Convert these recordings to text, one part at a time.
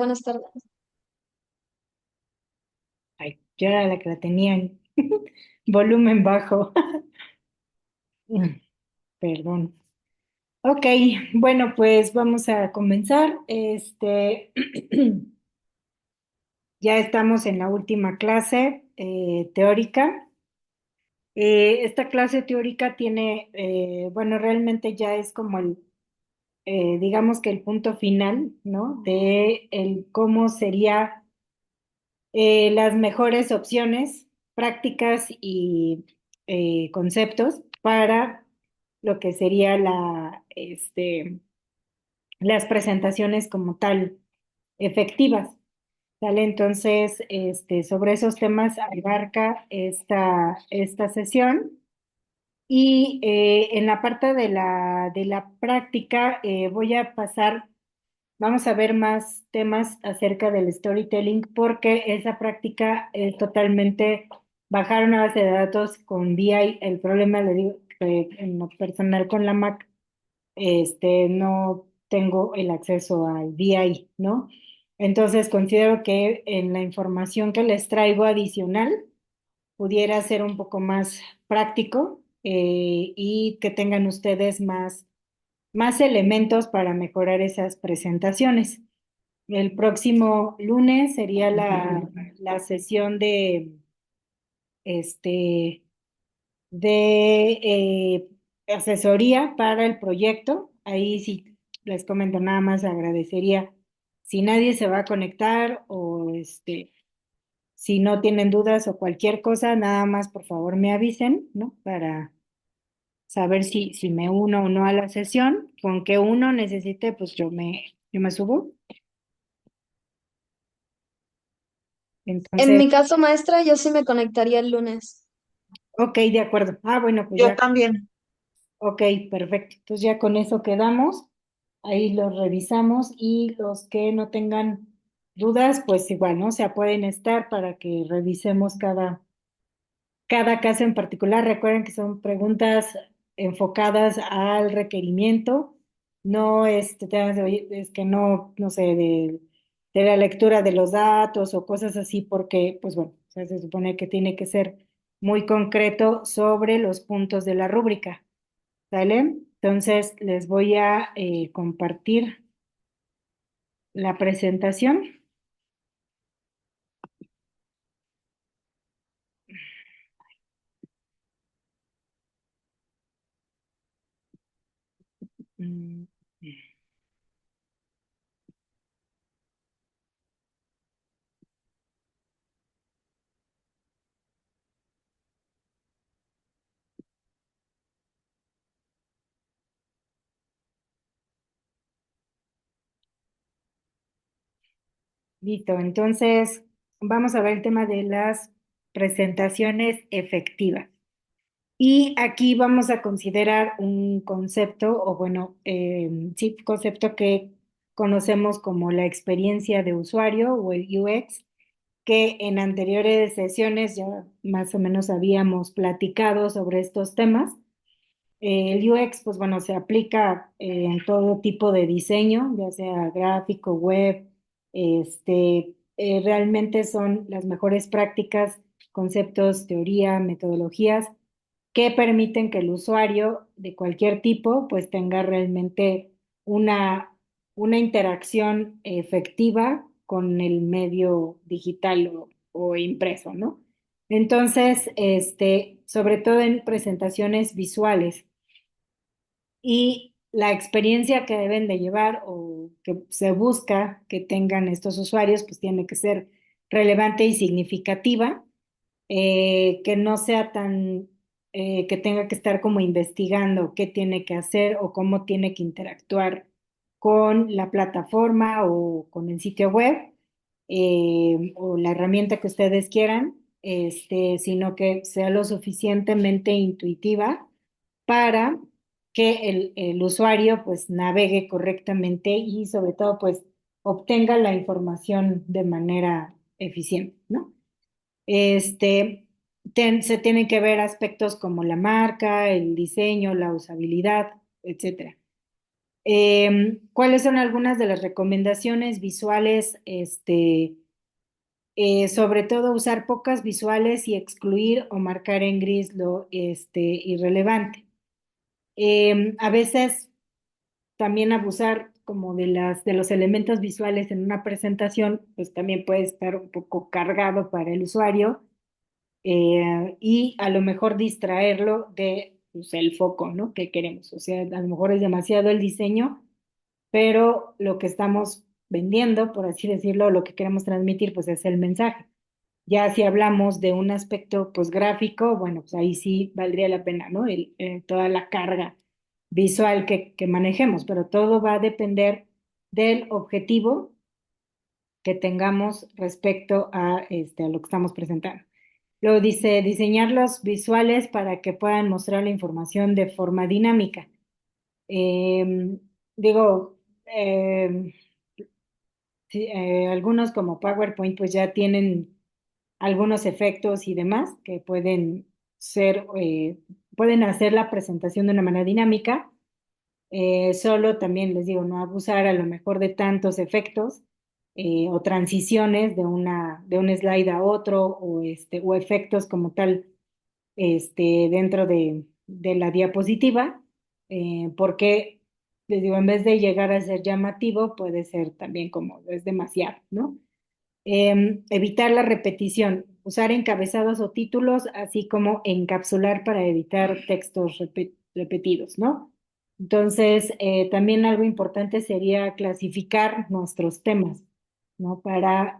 buenas tardes. Ay, yo era la que la tenía en volumen bajo. Perdón. Ok, bueno, pues vamos a comenzar. Ya estamos en la última clase teórica. Esta clase teórica tiene, bueno, realmente ya es como digamos que el punto final, ¿no? De el cómo sería las mejores opciones, prácticas y conceptos para lo que sería las presentaciones como tal efectivas. ¿Sale? Entonces, sobre esos temas abarca esta sesión. Y en la parte de la práctica voy a pasar. Vamos a ver más temas acerca del storytelling porque esa práctica es totalmente bajar una base de datos con VI. El problema, le digo, que en lo personal con la Mac, no tengo el acceso al VI, ¿no? Entonces considero que en la información que les traigo adicional pudiera ser un poco más práctico y que tengan ustedes más elementos para mejorar esas presentaciones. El próximo lunes sería la sesión este, de asesoría para el proyecto. Ahí sí les comento nada más, agradecería si nadie se va a conectar o si no tienen dudas o cualquier cosa, nada más por favor me avisen, ¿no? Para saber si me uno o no a la sesión. Con que uno necesite, pues yo me subo. En Entonces, mi caso, maestra, yo sí me conectaría el lunes. ok, de acuerdo. Ah, bueno, pues Yo ya, también. ok, perfecto. Entonces ya con eso quedamos. Ahí los revisamos y los que no tengan dudas, pues igual, ¿no? O sea, pueden estar para que revisemos cada caso en particular. Recuerden que son preguntas enfocadas al requerimiento, no temas de, oye, es que no sé, de la lectura de los datos o cosas así, porque, pues bueno, o sea, se supone que tiene que ser muy concreto sobre los puntos de la rúbrica, ¿sale? Entonces, les voy a compartir la presentación. Mm, Listo, entonces vamos a ver el tema de las presentaciones efectivas. Y aquí vamos a considerar un concepto, o bueno, sí, concepto que conocemos como la experiencia de usuario o el UX, que en anteriores sesiones ya más o menos habíamos platicado sobre estos temas. El UX, pues bueno, se aplica en todo tipo de diseño, ya sea gráfico, web, realmente son las mejores prácticas, conceptos, teoría, metodologías que permiten que el usuario de cualquier tipo pues tenga realmente una, una interacción efectiva con el medio digital o impreso, ¿no? Entonces, sobre todo en presentaciones visuales y la experiencia que deben de llevar o que se busca que tengan estos usuarios, pues tiene que ser relevante y significativa, que no sea que tenga que estar como investigando qué tiene que hacer o cómo tiene que interactuar con la plataforma o con el sitio web, o la herramienta que ustedes quieran, sino que sea lo suficientemente intuitiva para que el usuario pues navegue correctamente y sobre todo pues obtenga la información de manera eficiente, ¿no? Se tienen que ver aspectos como la marca, el diseño, la usabilidad, etcétera. ¿Cuáles son algunas de las recomendaciones visuales? Sobre todo usar pocas visuales y excluir o marcar en gris lo irrelevante. A veces también abusar como de los elementos visuales en una presentación, pues también puede estar un poco cargado para el usuario, y a lo mejor distraerlo de pues, el foco, ¿no? Que queremos. O sea, a lo mejor es demasiado el diseño, pero lo que estamos vendiendo, por así decirlo, lo que queremos transmitir, pues es el mensaje. Ya si hablamos de un aspecto pues gráfico, bueno, pues ahí sí valdría la pena, ¿no? Toda la carga visual que manejemos, pero todo va a depender del objetivo que tengamos respecto a lo que estamos presentando. Luego dice, diseñar los visuales para que puedan mostrar la información de forma dinámica. Em, digo, sí, algunos como PowerPoint pues ya tienen algunos efectos y demás que pueden hacer la presentación de una manera dinámica. Solo también les digo, no abusar a lo mejor de tantos efectos, o transiciones de un slide a otro o efectos como tal dentro de la diapositiva, porque les digo, en vez de llegar a ser llamativo, puede ser también como es demasiado, ¿no? Evitar la repetición, usar encabezados o títulos, así como encapsular para evitar textos repetidos, ¿no? Entonces, también algo importante sería clasificar nuestros temas, ¿no? Para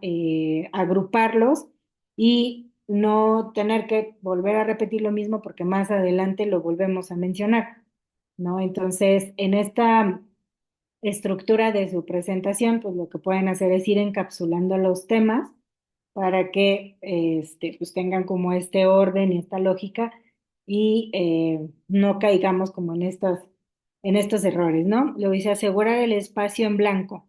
agruparlos y no tener que volver a repetir lo mismo porque más adelante lo volvemos a mencionar, ¿no? Entonces, en esta estructura de su presentación, pues lo que pueden hacer es ir encapsulando los temas para que pues tengan como este orden y esta lógica y no caigamos como en estos errores, ¿no? Lo dice asegurar el espacio en blanco,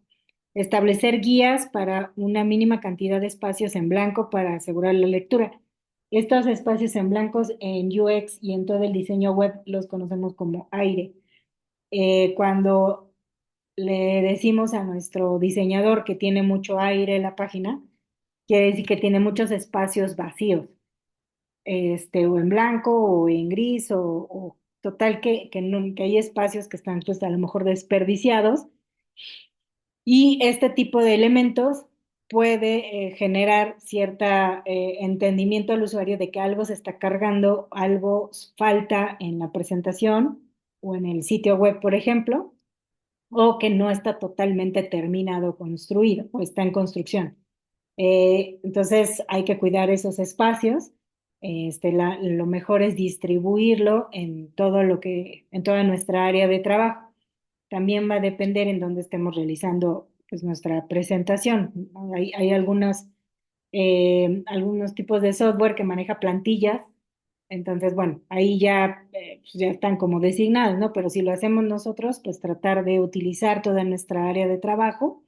establecer guías para una mínima cantidad de espacios en blanco para asegurar la lectura. Estos espacios en blancos en UX y en todo el diseño web los conocemos como aire. Cuando le decimos a nuestro diseñador que tiene mucho aire en la página, quiere decir que tiene muchos espacios vacíos, o en blanco o en gris o total que hay espacios que están pues a lo mejor desperdiciados y este tipo de elementos puede generar cierta entendimiento al usuario de que algo se está cargando, algo falta en la presentación o en el sitio web, por ejemplo, o que no está totalmente terminado, construido o está en construcción. Entonces hay que cuidar esos espacios. Lo mejor es distribuirlo en en toda nuestra área de trabajo. También va a depender en dónde estemos realizando pues, nuestra presentación, ¿no? Hay algunos tipos de software que maneja plantillas, entonces, bueno, ahí ya, pues, ya están como designados, ¿no? Pero si lo hacemos nosotros, pues tratar de utilizar toda nuestra área de trabajo.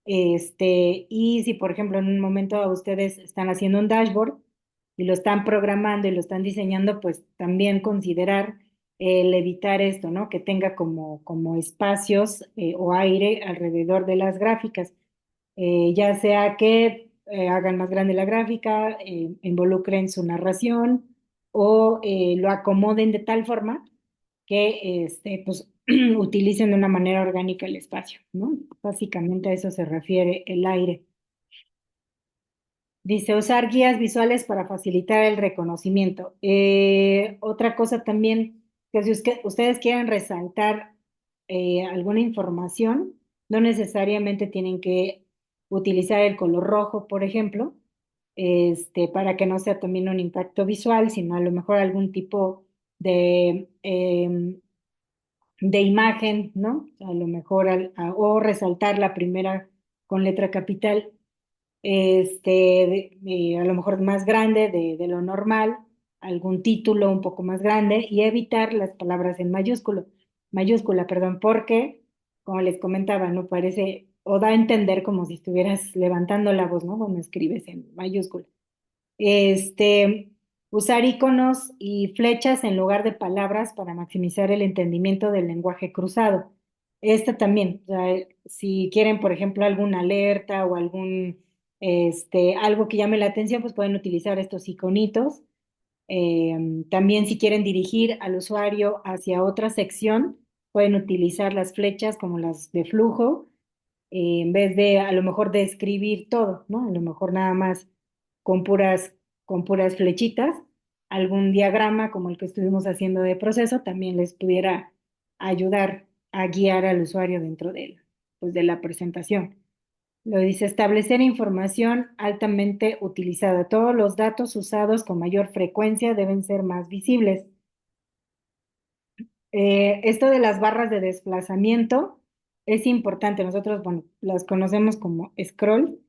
Y si, por ejemplo, en un momento ustedes están haciendo un dashboard y lo están programando y lo están diseñando, pues también considerar el evitar esto, ¿no? Que tenga como espacios o aire alrededor de las gráficas. Ya sea que hagan más grande la gráfica, involucren su narración o lo acomoden de tal forma que pues, utilicen de una manera orgánica el espacio, ¿no? Básicamente a eso se refiere el aire. Dice, usar guías visuales para facilitar el reconocimiento. Otra cosa también, que si ustedes quieren resaltar alguna información, no necesariamente tienen que utilizar el color rojo, por ejemplo, para que no sea también un impacto visual, sino a lo mejor algún tipo de imagen, ¿no? A lo mejor o resaltar la primera con letra capital, a lo mejor más grande de lo normal, algún título un poco más grande y evitar las palabras en mayúscula, perdón, porque, como les comentaba, no parece, o da a entender como si estuvieras levantando la voz, ¿no? Cuando escribes en mayúscula. Este, usar iconos y flechas en lugar de palabras para maximizar el entendimiento del lenguaje cruzado. Esta también, o sea, si quieren, por ejemplo, alguna alerta o algo que llame la atención, pues pueden utilizar estos iconitos. También si quieren dirigir al usuario hacia otra sección, pueden utilizar las flechas como las de flujo, en vez de a lo mejor de escribir todo, ¿no? A lo mejor nada más con con puras flechitas, algún diagrama como el que estuvimos haciendo de proceso también les pudiera ayudar a guiar al usuario dentro pues, de la presentación. Lo dice, establecer información altamente utilizada. Todos los datos usados con mayor frecuencia deben ser más visibles. Esto de las barras de desplazamiento es importante. Nosotros, bueno, las conocemos como scroll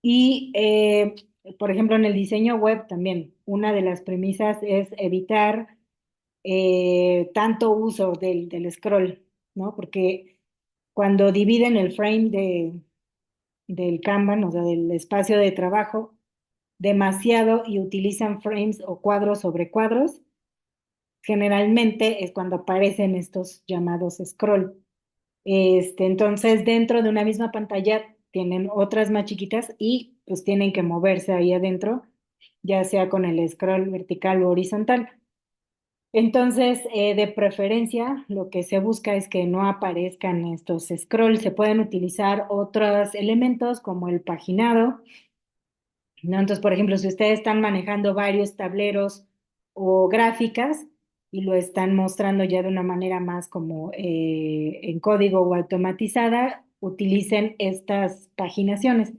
y, por ejemplo, en el diseño web también, una de las premisas es evitar tanto uso del scroll, ¿no? Porque cuando dividen el frame del Kanban, o sea, del espacio de trabajo, demasiado y utilizan frames o cuadros sobre cuadros, generalmente es cuando aparecen estos llamados scroll. Entonces, dentro de una misma pantalla tienen otras más chiquitas y pues tienen que moverse ahí adentro, ya sea con el scroll vertical o horizontal. Entonces, de preferencia, lo que se busca es que no aparezcan estos scrolls. Se pueden utilizar otros elementos como el paginado, ¿no? Entonces, por ejemplo, si ustedes están manejando varios tableros o gráficas y lo están mostrando ya de una manera más como en código o automatizada, utilicen estas paginaciones.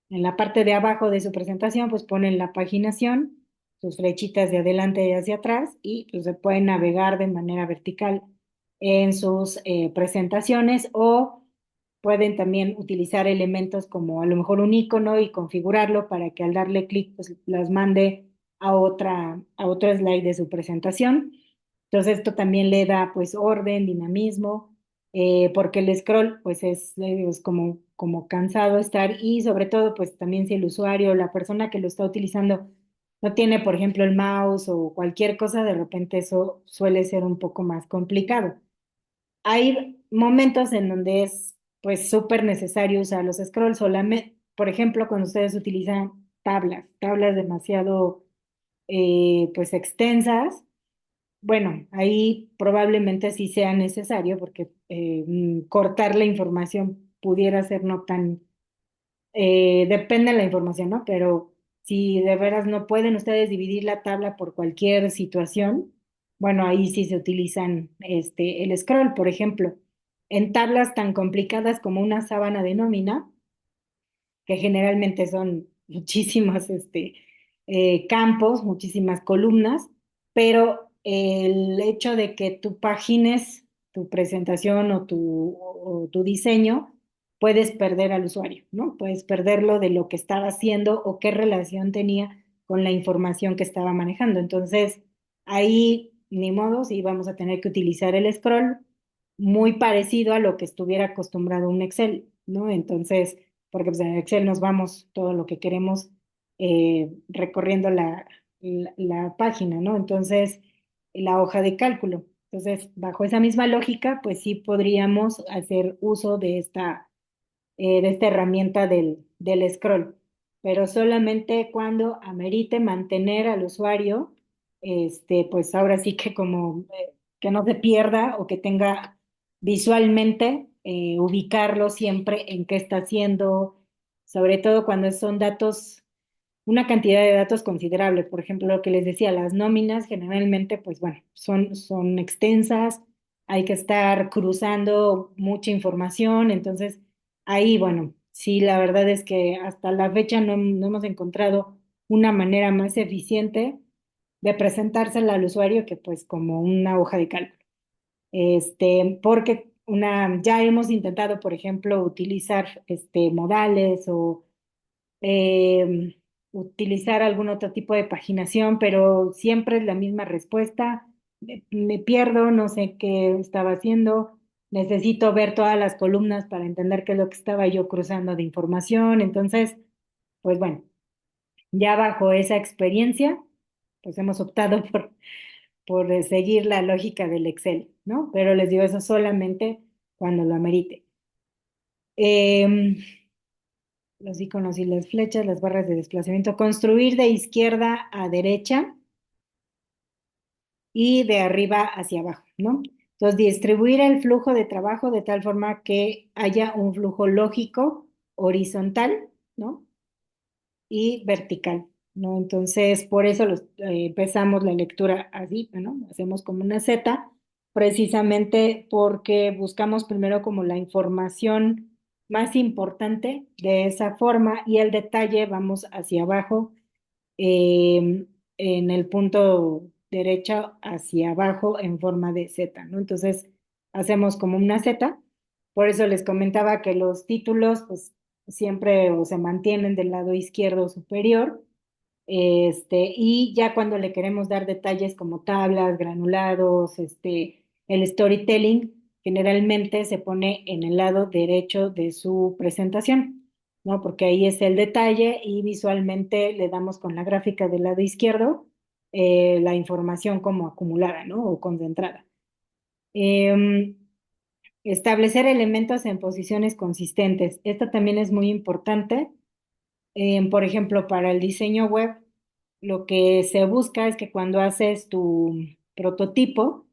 En la parte de abajo de su presentación, pues ponen la paginación, sus flechitas de adelante y hacia atrás y pues se pueden navegar de manera vertical en sus presentaciones o pueden también utilizar elementos como a lo mejor un icono y configurarlo para que al darle clic pues las mande a otro slide de su presentación. Entonces esto también le da pues orden, dinamismo, porque el scroll pues es como cansado estar y sobre todo pues también si el usuario o la persona que lo está utilizando no tiene por ejemplo el mouse o cualquier cosa, de repente eso suele ser un poco más complicado. Hay momentos en donde es pues súper necesario usar los scrolls solamente, por ejemplo, cuando ustedes utilizan tablas demasiado pues extensas, bueno, ahí probablemente sí sea necesario porque cortar la información pudiera ser no tan, depende de la información, ¿no? Pero si de veras no pueden ustedes dividir la tabla por cualquier situación, bueno, ahí sí se utilizan el scroll, por ejemplo, en tablas tan complicadas como una sábana de nómina, que generalmente son muchísimos campos, muchísimas columnas, pero el hecho de que tú pagines tu presentación o tu diseño, puedes perder al usuario, ¿no? Puedes perderlo de lo que estaba haciendo o qué relación tenía con la información que estaba manejando. Entonces, ahí, ni modo, sí vamos a tener que utilizar el scroll muy parecido a lo que estuviera acostumbrado un Excel, ¿no? Entonces, porque pues, en Excel nos vamos todo lo que queremos recorriendo la página, ¿no? Entonces, la hoja de cálculo. Entonces, bajo esa misma lógica, pues sí podríamos hacer uso de esta herramienta del scroll, pero solamente cuando amerite mantener al usuario, pues ahora sí que como que no se pierda o que tenga visualmente, ubicarlo siempre en qué está haciendo, sobre todo cuando son datos, una cantidad de datos considerable. Por ejemplo, lo que les decía, las nóminas generalmente, pues bueno, son extensas, hay que estar cruzando mucha información, entonces ahí, bueno, sí, la verdad es que hasta la fecha no hemos encontrado una manera más eficiente de presentársela al usuario que pues como una hoja de cálculo. Porque ya hemos intentado, por ejemplo, utilizar modales o utilizar algún otro tipo de paginación, pero siempre es la misma respuesta. Me pierdo, no sé qué estaba haciendo, necesito ver todas las columnas para entender qué es lo que estaba yo cruzando de información. Entonces, pues bueno, ya bajo esa experiencia, pues hemos optado por seguir la lógica del Excel, ¿no? Pero les digo eso solamente cuando lo amerite. Em, los iconos y las flechas, las barras de desplazamiento, construir de izquierda a derecha y de arriba hacia abajo, ¿no? Entonces, distribuir el flujo de trabajo de tal forma que haya un flujo lógico, horizontal, ¿no? Y vertical, ¿no? Entonces, por eso empezamos la lectura así, ¿no? Hacemos como una Z, precisamente porque buscamos primero como la información más importante de esa forma y el detalle vamos hacia abajo, en el punto derecho hacia abajo en forma de Z, ¿no? Entonces, hacemos como una Z. Por eso les comentaba que los títulos, pues, siempre o se mantienen del lado izquierdo superior, y ya cuando le queremos dar detalles como tablas, granulados, el storytelling, generalmente se pone en el lado derecho de su presentación, ¿no? Porque ahí es el detalle y visualmente le damos con la gráfica del lado izquierdo la información como acumulada, ¿no? O concentrada. Em, Establecer elementos en posiciones consistentes. Esto también es muy importante. Por ejemplo, para el diseño web, lo que se busca es que cuando haces tu prototipo,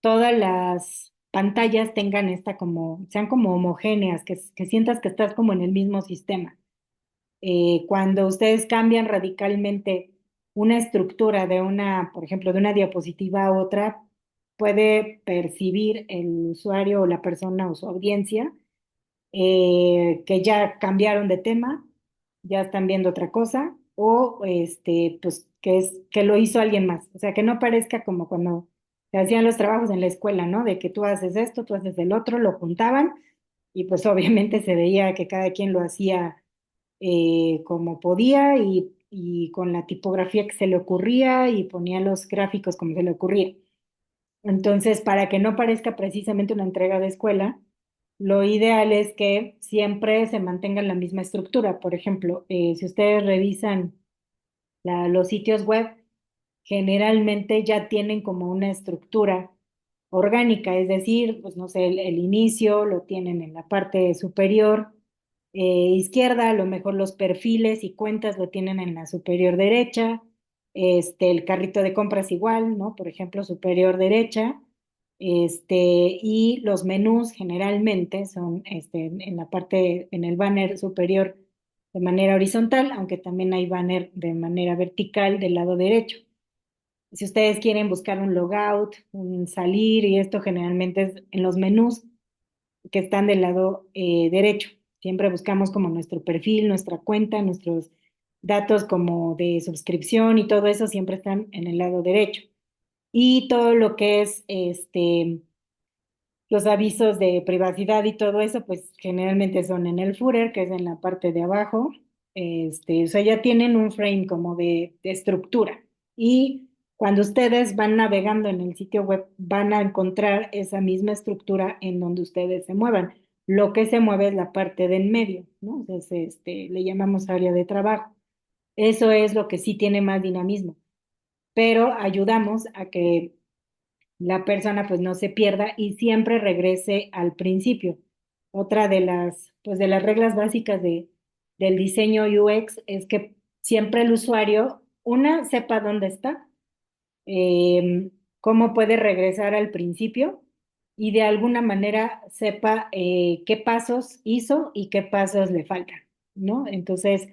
todas las pantallas tengan sean como homogéneas, que sientas que estás como en el mismo sistema. Cuando ustedes cambian radicalmente una estructura por ejemplo, de una diapositiva a otra, puede percibir el usuario o la persona o su audiencia que ya cambiaron de tema, ya están viendo otra cosa, o pues que lo hizo alguien más. O sea, que no parezca como cuando se hacían los trabajos en la escuela, ¿no? De que tú haces esto, tú haces el otro, lo juntaban, y pues obviamente se veía que cada quien lo hacía como podía y con la tipografía que se le ocurría y ponía los gráficos como se le ocurría. Entonces, para que no parezca precisamente una entrega de escuela, lo ideal es que siempre se mantenga la misma estructura. Por ejemplo, si ustedes revisan los sitios web, generalmente ya tienen como una estructura orgánica, es decir, pues no sé, el inicio lo tienen en la parte superior izquierda, a lo mejor los perfiles y cuentas lo tienen en la superior derecha, el carrito de compras igual, ¿no? Por ejemplo, superior derecha, y los menús generalmente son en la parte, en el banner superior de manera horizontal, aunque también hay banner de manera vertical del lado derecho. Si ustedes quieren buscar un logout, un salir, y esto generalmente es en los menús que están del lado derecho. Siempre buscamos como nuestro perfil, nuestra cuenta, nuestros datos como de suscripción y todo eso siempre están en el lado derecho. Y todo lo que es los avisos de privacidad y todo eso, pues generalmente son en el footer, que es en la parte de abajo. O sea, ya tienen un frame como de estructura. Y cuando ustedes van navegando en el sitio web, van a encontrar esa misma estructura en donde ustedes se muevan. Lo que se mueve es la parte de en medio, ¿no? Entonces, le llamamos área de trabajo. Eso es lo que sí tiene más dinamismo, pero ayudamos a que la persona pues no se pierda y siempre regrese al principio. Otra pues de las reglas básicas del diseño UX es que siempre el usuario, una, sepa dónde está, eh, cómo puede regresar al principio y de alguna manera sepa qué pasos hizo y qué pasos le faltan, ¿no? Entonces,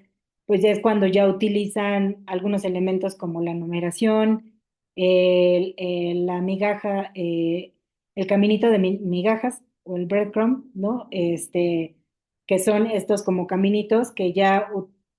pues ya es cuando ya utilizan algunos elementos como la numeración, la migaja, el caminito de migajas o el breadcrumb, ¿no? Que son estos como caminitos que ya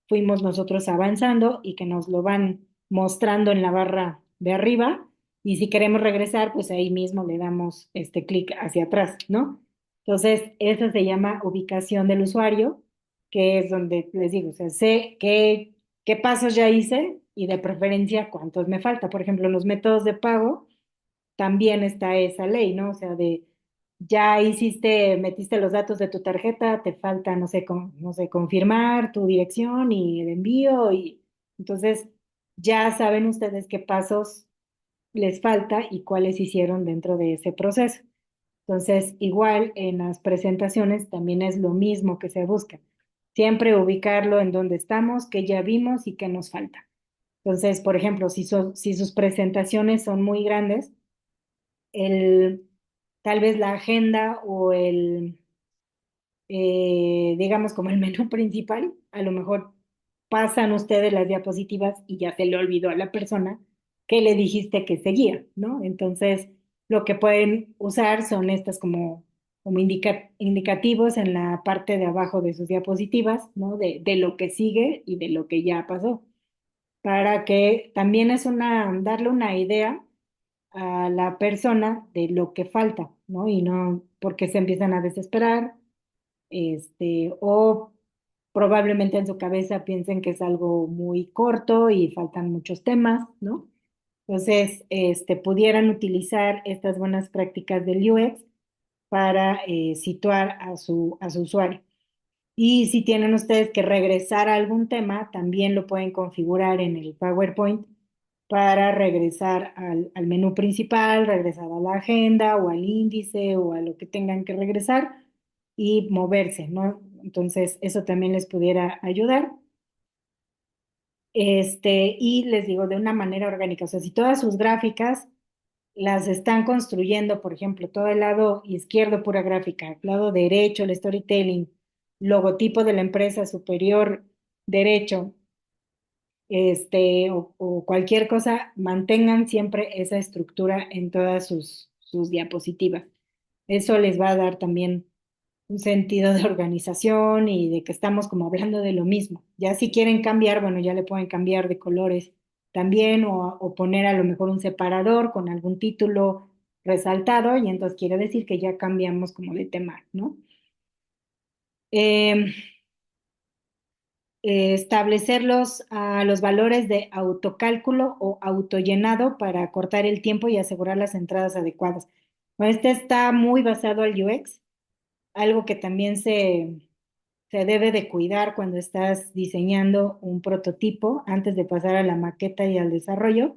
fuimos nosotros avanzando y que nos lo van mostrando en la barra de arriba. Y si queremos regresar, pues ahí mismo le damos este clic hacia atrás, ¿no? Entonces, eso se llama ubicación del usuario, que es donde les digo, o sea, sé qué pasos ya hice y de preferencia cuántos me falta. Por ejemplo, los métodos de pago, también está esa ley, ¿no? O sea, ya metiste los datos de tu tarjeta, te falta, no sé, confirmar tu dirección y el envío, y entonces ya saben ustedes qué pasos les falta y cuáles hicieron dentro de ese proceso. Entonces, igual en las presentaciones también es lo mismo que se busca. Siempre ubicarlo en donde estamos, qué ya vimos y qué nos falta. Entonces, por ejemplo, si sus presentaciones son muy grandes, el, tal vez la agenda o digamos, como el menú principal, a lo mejor pasan ustedes las diapositivas y ya se le olvidó a la persona que le dijiste que seguía, ¿no? Entonces, lo que pueden usar son estas como indicativos en la parte de abajo de sus diapositivas, ¿no? De lo que sigue y de lo que ya pasó, para que también es darle una idea a la persona de lo que falta, ¿no? Y no porque se empiezan a desesperar, o probablemente en su cabeza piensen que es algo muy corto y faltan muchos temas, ¿no? Entonces, pudieran utilizar estas buenas prácticas del UX para situar a su usuario. Y si tienen ustedes que regresar a algún tema, también lo pueden configurar en el PowerPoint para regresar al menú principal, regresar a la agenda o al índice o a lo que tengan que regresar y moverse, ¿no? Entonces, eso también les pudiera ayudar. Y les digo, de una manera orgánica, o sea, si todas sus gráficas las están construyendo, por ejemplo, todo el lado izquierdo, pura gráfica, el lado derecho, el storytelling, logotipo de la empresa superior derecho, o cualquier cosa, mantengan siempre esa estructura en todas sus diapositivas. Eso les va a dar también un sentido de organización y de que estamos como hablando de lo mismo. Ya si quieren cambiar, bueno, ya le pueden cambiar de colores también o poner a lo mejor un separador con algún título resaltado y entonces quiere decir que ya cambiamos como de tema, ¿no? Eh, Establecer los valores de autocálculo o autollenado para cortar el tiempo y asegurar las entradas adecuadas. Bueno, este está muy basado al UX, algo que también se debe de cuidar cuando estás diseñando un prototipo antes de pasar a la maqueta y al desarrollo,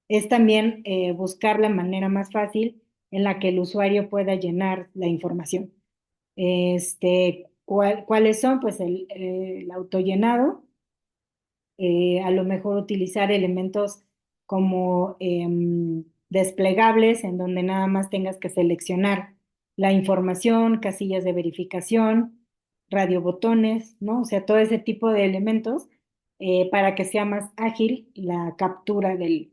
es también buscar la manera más fácil en la que el usuario pueda llenar la información. ¿Cuáles son? Pues el autollenado, a lo mejor utilizar elementos como desplegables en donde nada más tengas que seleccionar la información, casillas de verificación, radiobotones, ¿no? O sea, todo ese tipo de elementos para que sea más ágil la captura del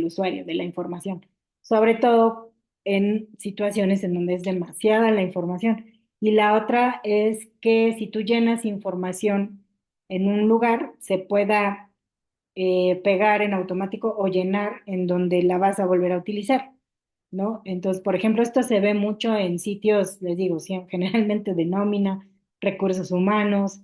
usuario, de la información. Sobre todo en situaciones en donde es demasiada la información. Y la otra es que si tú llenas información en un lugar, se pueda pegar en automático o llenar en donde la vas a volver a utilizar, ¿no? Entonces, por ejemplo, esto se ve mucho en sitios, les digo, sí, generalmente de nómina, recursos humanos,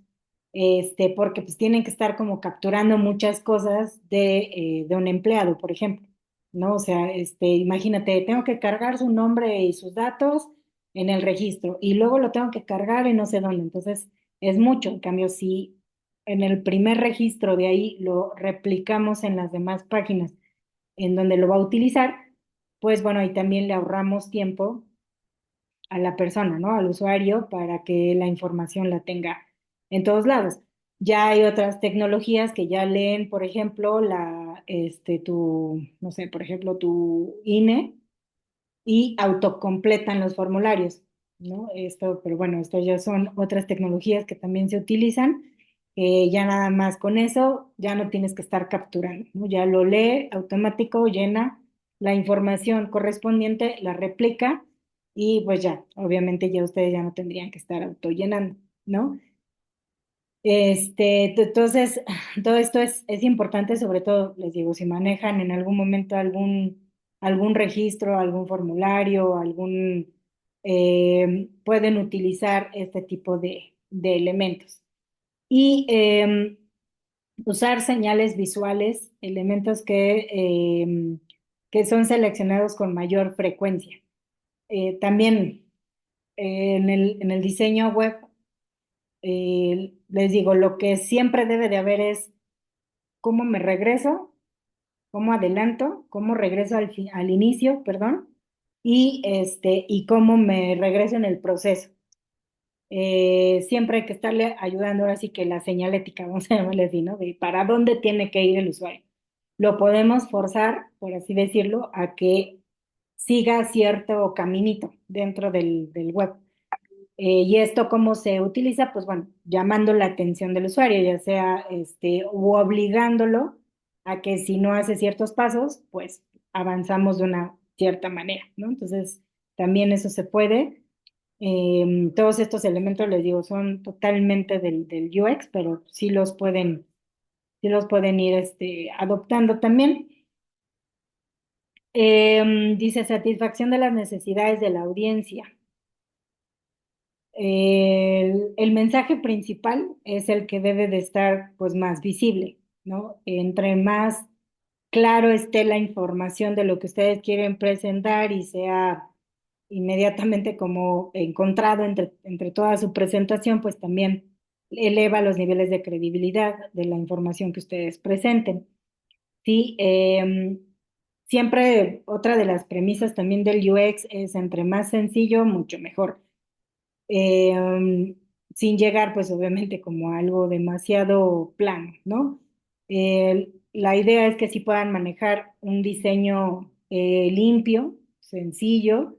porque pues tienen que estar como capturando muchas cosas de un empleado, por ejemplo, ¿no? O sea, imagínate, tengo que cargar su nombre y sus datos en el registro y luego lo tengo que cargar en no sé dónde, entonces es mucho. En cambio, si en el primer registro de ahí lo replicamos en las demás páginas en donde lo va a utilizar, pues bueno, ahí también le ahorramos tiempo a la persona, ¿no? Al usuario para que la información la tenga en todos lados. Ya hay otras tecnologías que ya leen, por ejemplo, no sé, por ejemplo, tu INE y autocompletan los formularios, ¿no? Pero bueno, esto ya son otras tecnologías que también se utilizan. Ya nada más con eso, ya no tienes que estar capturando, ¿no? Ya lo lee automático, llena la información correspondiente, la replica y pues ya, obviamente ya ustedes ya no tendrían que estar autollenando, ¿no? Entonces, todo esto es importante, sobre todo, les digo, si manejan en algún momento algún registro, algún formulario, pueden utilizar este tipo de elementos. Y usar señales visuales, elementos que son seleccionados con mayor frecuencia. También en el diseño web, les digo, lo que siempre debe de haber es cómo me regreso, cómo adelanto, cómo regreso al inicio, perdón, y cómo me regreso en el proceso. Siempre hay que estarle ayudando, ahora sí que la señalética, vamos a llamarle así, ¿no? De para dónde tiene que ir el usuario. Lo podemos forzar, por así decirlo, a que siga cierto caminito dentro del web. ¿Y esto cómo se utiliza? Pues bueno, llamando la atención del usuario, ya sea o obligándolo a que si no hace ciertos pasos, pues avanzamos de una cierta manera, ¿no? Entonces, también eso se puede. Todos estos elementos, les digo, son totalmente del UX, pero sí los pueden ir adoptando también. Dice satisfacción de las necesidades de la audiencia. El mensaje principal es el que debe de estar pues más visible, ¿no? Entre más claro esté la información de lo que ustedes quieren presentar y sea inmediatamente como encontrado entre toda su presentación, pues también eleva los niveles de credibilidad de la información que ustedes presenten. Sí, siempre otra de las premisas también del UX es entre más sencillo, mucho mejor. Sin llegar pues obviamente como a algo demasiado plano, ¿no? La idea es que sí puedan manejar un diseño limpio, sencillo,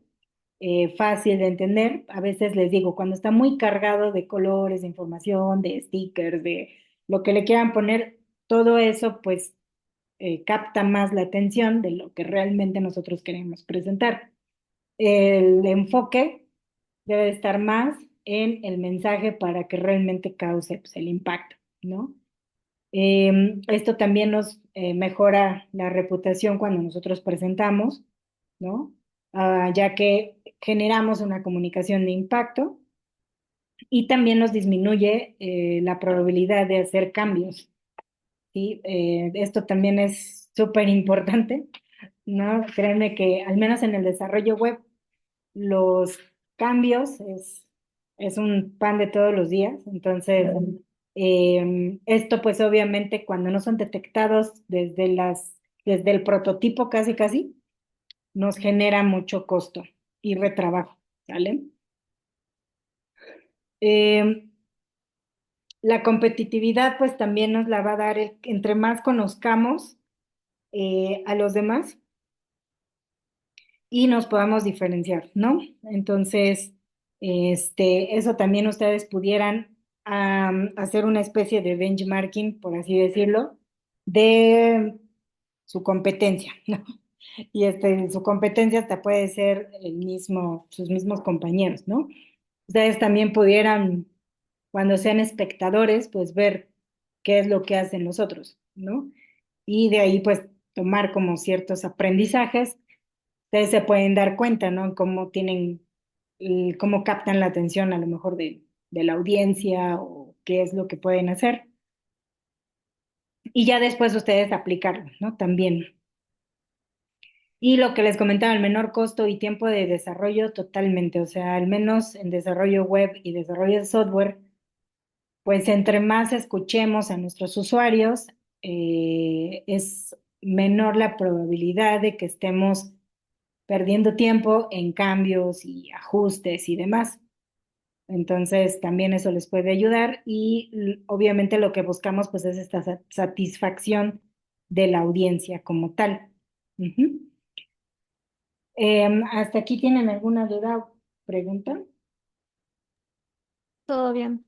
fácil de entender. A veces les digo, cuando está muy cargado de colores, de información, de stickers, de lo que le quieran poner, todo eso pues capta más la atención de lo que realmente nosotros queremos presentar. El enfoque debe estar más en el mensaje para que realmente cause pues, el impacto, ¿no? Esto también nos mejora la reputación cuando nosotros presentamos, ¿no? Ya que generamos una comunicación de impacto y también nos disminuye la probabilidad de hacer cambios, ¿sí? Esto también es súper importante, ¿no? Créanme que al menos en el desarrollo web los cambios es un pan de todos los días. Entonces, esto pues obviamente cuando no son detectados desde el prototipo casi casi, nos genera mucho costo y retrabajo, ¿sale? Eh, la competitividad pues también nos la va a dar entre más conozcamos a los demás y nos podamos diferenciar, ¿no? Entonces, eso también ustedes pudieran hacer una especie de benchmarking, por así decirlo, de su competencia, ¿no? Y su competencia hasta puede ser sus mismos compañeros, ¿no? Ustedes también pudieran, cuando sean espectadores, pues ver qué es lo que hacen los otros, ¿no? Y de ahí, pues, tomar como ciertos aprendizajes. Ustedes se pueden dar cuenta, ¿no? Cómo captan la atención a lo mejor de la audiencia o qué es lo que pueden hacer. Y ya después ustedes aplicarlo, ¿no? También. Y lo que les comentaba, el menor costo y tiempo de desarrollo totalmente, o sea, al menos en desarrollo web y desarrollo de software, pues entre más escuchemos a nuestros usuarios, es menor la probabilidad de que estemos perdiendo tiempo en cambios y ajustes y demás. Entonces, también eso les puede ayudar y obviamente lo que buscamos pues es esta satisfacción de la audiencia como tal. Ujú. ¿Hasta aquí tienen alguna duda o pregunta? Todo bien.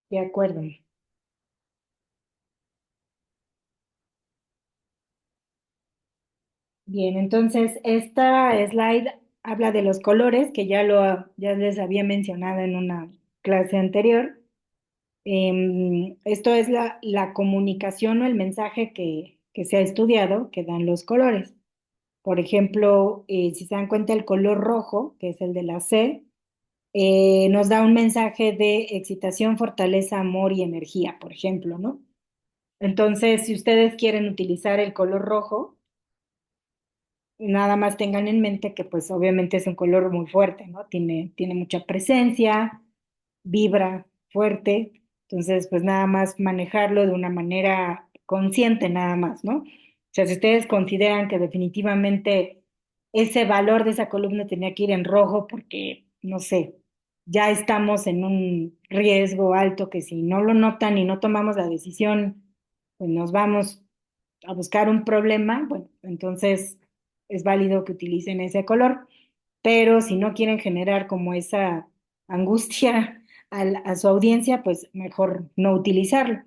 De acuerdo. Bien, entonces esta slide habla de los colores que ya les había mencionado en una clase anterior. Esto es la comunicación o el mensaje que se ha estudiado que dan los colores. Por ejemplo, si se dan cuenta, el color rojo, que es el de la C, nos da un mensaje de excitación, fortaleza, amor y energía, por ejemplo, ¿no? Entonces, si ustedes quieren utilizar el color rojo, nada más tengan en mente que pues obviamente es un color muy fuerte, ¿no? Tiene mucha presencia, vibra fuerte, entonces pues nada más manejarlo de una manera consciente nada más, ¿no? sea, si ustedes consideran que definitivamente ese valor de esa columna tenía que ir en rojo porque, no sé, ya estamos en un riesgo alto que si no lo notan y no tomamos la decisión, pues nos vamos a buscar un problema, bueno, entonces es válido que utilicen ese color, pero si no quieren generar como esa angustia a su audiencia, pues mejor no utilizarlo.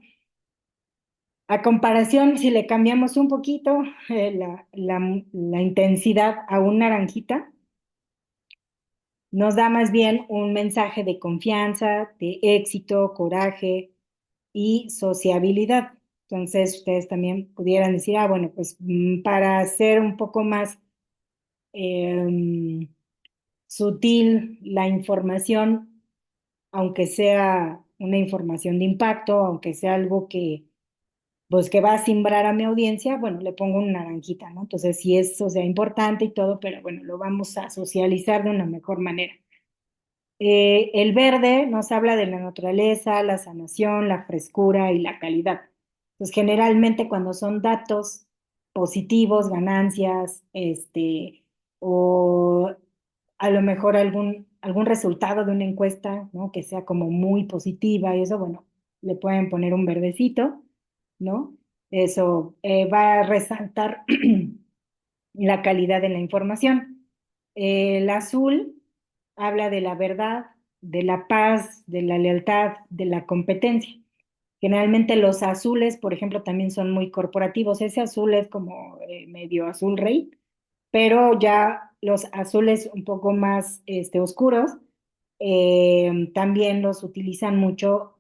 A comparación, si le cambiamos un poquito la intensidad a un naranjita, nos da más bien un mensaje de confianza, de éxito, coraje y sociabilidad. Entonces, ustedes también pudieran decir, ah, bueno, pues para ser un poco más em, sutil la información, aunque sea una información de impacto, aunque sea algo que pues que va a simbrar a mi audiencia, bueno, le pongo una naranjita, ¿no? Entonces, sí es, o sea, importante y todo, pero bueno, lo vamos a socializar de una mejor manera. El verde nos habla de la naturaleza, la sanación, la frescura y la calidad. Pues generalmente cuando son datos positivos, ganancias, o a lo mejor algún resultado de una encuesta, ¿no? Que sea como muy positiva y eso, bueno, le pueden poner un verdecito, ¿no? Eso va a resaltar la calidad de la información. El azul habla de la verdad, de la paz, de la lealtad, de la competencia. Generalmente los azules, por ejemplo, también son muy corporativos. Ese azul es como medio azul rey, pero ya los azules un poco más oscuros también los utilizan mucho,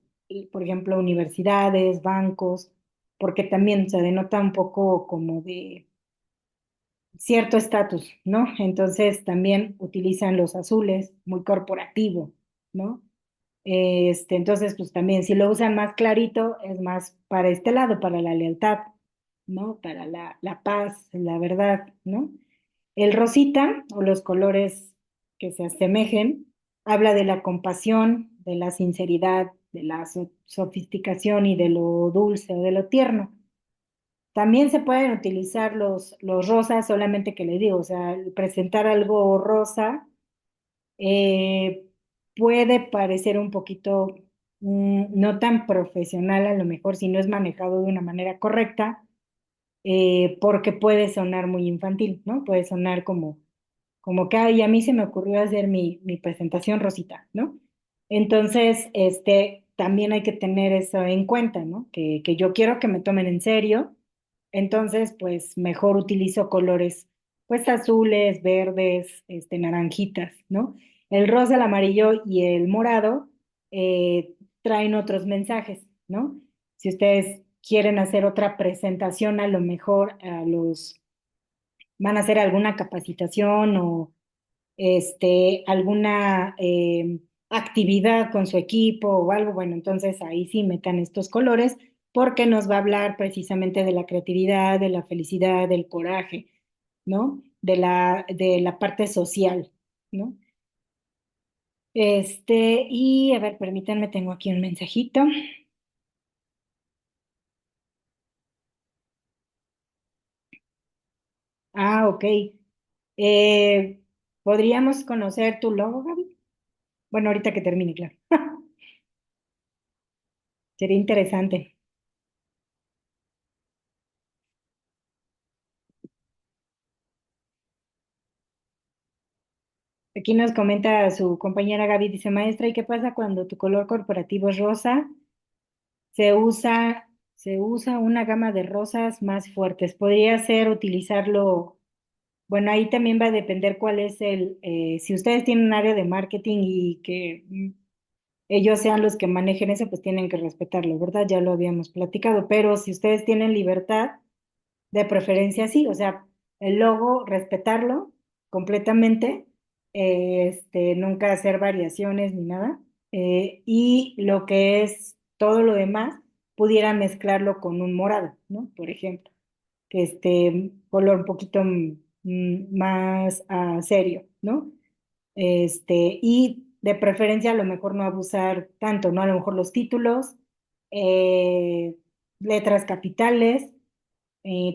por ejemplo, universidades, bancos, porque también se denota un poco como de cierto estatus, ¿no? Entonces también utilizan los azules, muy corporativo, ¿no? Entonces, pues también si lo usan más clarito, es más para este lado, para la lealtad, ¿no? Para la paz, la verdad, ¿no? El rosita o los colores que se asemejen, habla de la compasión, de la sinceridad, de la sofisticación y de lo dulce o de lo tierno. También se pueden utilizar los rosas, solamente que les digo, o sea, el presentar algo rosa eh, puede parecer un poquito no tan profesional, a lo mejor si no es manejado de una manera correcta, porque puede sonar muy infantil, ¿no? Puede sonar como que, ay, a mí se me ocurrió hacer mi presentación rosita, ¿no? Entonces, también hay que tener eso en cuenta, ¿no? Que yo quiero que me tomen en serio, entonces, pues mejor utilizo colores, pues azules, verdes, naranjitas, ¿no? El rosa, el amarillo y el morado traen otros mensajes, ¿no? Si ustedes quieren hacer otra presentación, a lo mejor van a hacer alguna capacitación o alguna actividad con su equipo o algo, bueno, entonces ahí sí metan estos colores porque nos va a hablar precisamente de la creatividad, de la felicidad, del coraje, ¿no? De la parte social, ¿no? Y a ver, permítanme, tengo aquí un mensajito. Ah, ok. Eh, ¿Podríamos conocer tu logo, Gaby? Bueno, ahorita que termine, claro. Sería interesante. Aquí nos comenta su compañera Gaby, dice, maestra, ¿y qué pasa cuando tu color corporativo es rosa? Se usa una gama de rosas más fuertes. Podría ser utilizarlo, bueno, ahí también va a depender cuál es si ustedes tienen un área de marketing y que ellos sean los que manejen eso, pues tienen que respetarlo, ¿verdad? Ya lo habíamos platicado, pero si ustedes tienen libertad, de preferencia sí, o sea, el logo, respetarlo completamente, nunca hacer variaciones ni nada, y lo que es todo lo demás, pudiera mezclarlo con un morado, ¿no? Por ejemplo, que color un poquito más serio, ¿no? Y de preferencia a lo mejor no abusar tanto, ¿no? A lo mejor los títulos, eh, letras capitales,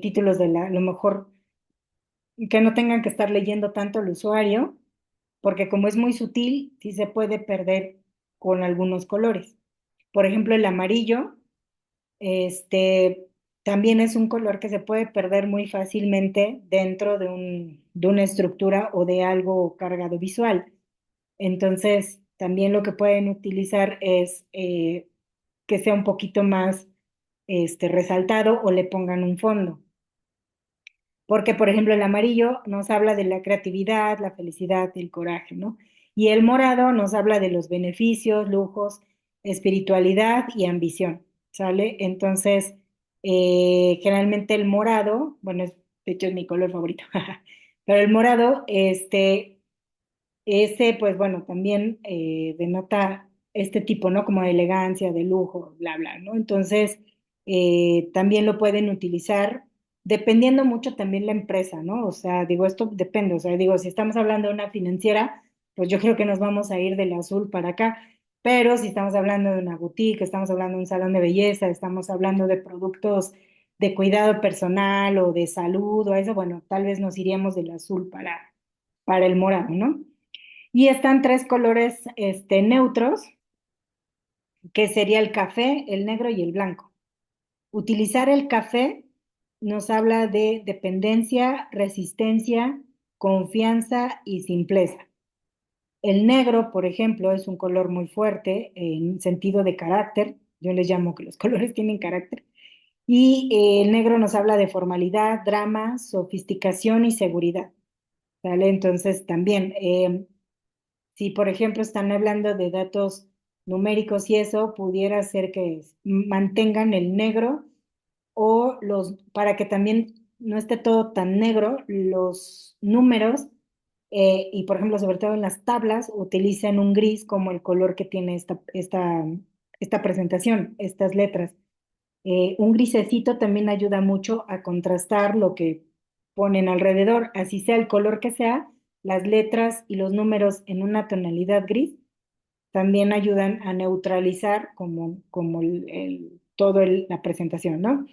títulos a lo mejor que no tengan que estar leyendo tanto el usuario, porque como es muy sutil, sí se puede perder con algunos colores. Por ejemplo, el amarillo, este, también es un color que se puede perder muy fácilmente dentro de una estructura o de algo cargado visual. Entonces, también lo que pueden utilizar es que sea un poquito más resaltado o le pongan un fondo. Porque, por ejemplo, el amarillo nos habla de la creatividad, la felicidad, el coraje, ¿no? Y el morado nos habla de los beneficios, lujos, espiritualidad y ambición, ¿sale? Entonces, generalmente el morado, bueno, de hecho es mi color favorito, pero el morado, ese, pues bueno, también denota este tipo, ¿no? Como de elegancia, de lujo, bla, bla, ¿no? Entonces, también lo pueden utilizar dependiendo mucho también la empresa, ¿no? O sea, digo, esto depende, o sea, digo, si estamos hablando de una financiera, pues yo creo que nos vamos a ir del azul para acá, pero si estamos hablando de una boutique, estamos hablando de un salón de belleza, estamos hablando de productos de cuidado personal o de salud o eso, bueno, tal vez nos iríamos del azul para el morado, ¿no? Y están tres colores neutros, que sería el café, el negro y el blanco. Utilizar el café nos habla de dependencia, resistencia, confianza y simpleza. El negro, por ejemplo, es un color muy fuerte en sentido de carácter. Yo les llamo que los colores tienen carácter. Y el negro nos habla de formalidad, drama, sofisticación y seguridad. ¿Vale? Entonces, también si, por ejemplo, están hablando de datos numéricos y eso, pudiera ser que mantengan el negro o para que también no esté todo tan negro, los números, y por ejemplo, sobre todo en las tablas, utilicen un gris como el color que tiene esta presentación, estas letras. Un grisecito también ayuda mucho a contrastar lo que ponen alrededor, así sea el color que sea, las letras y los números en una tonalidad gris también ayudan a neutralizar como la presentación, ¿no?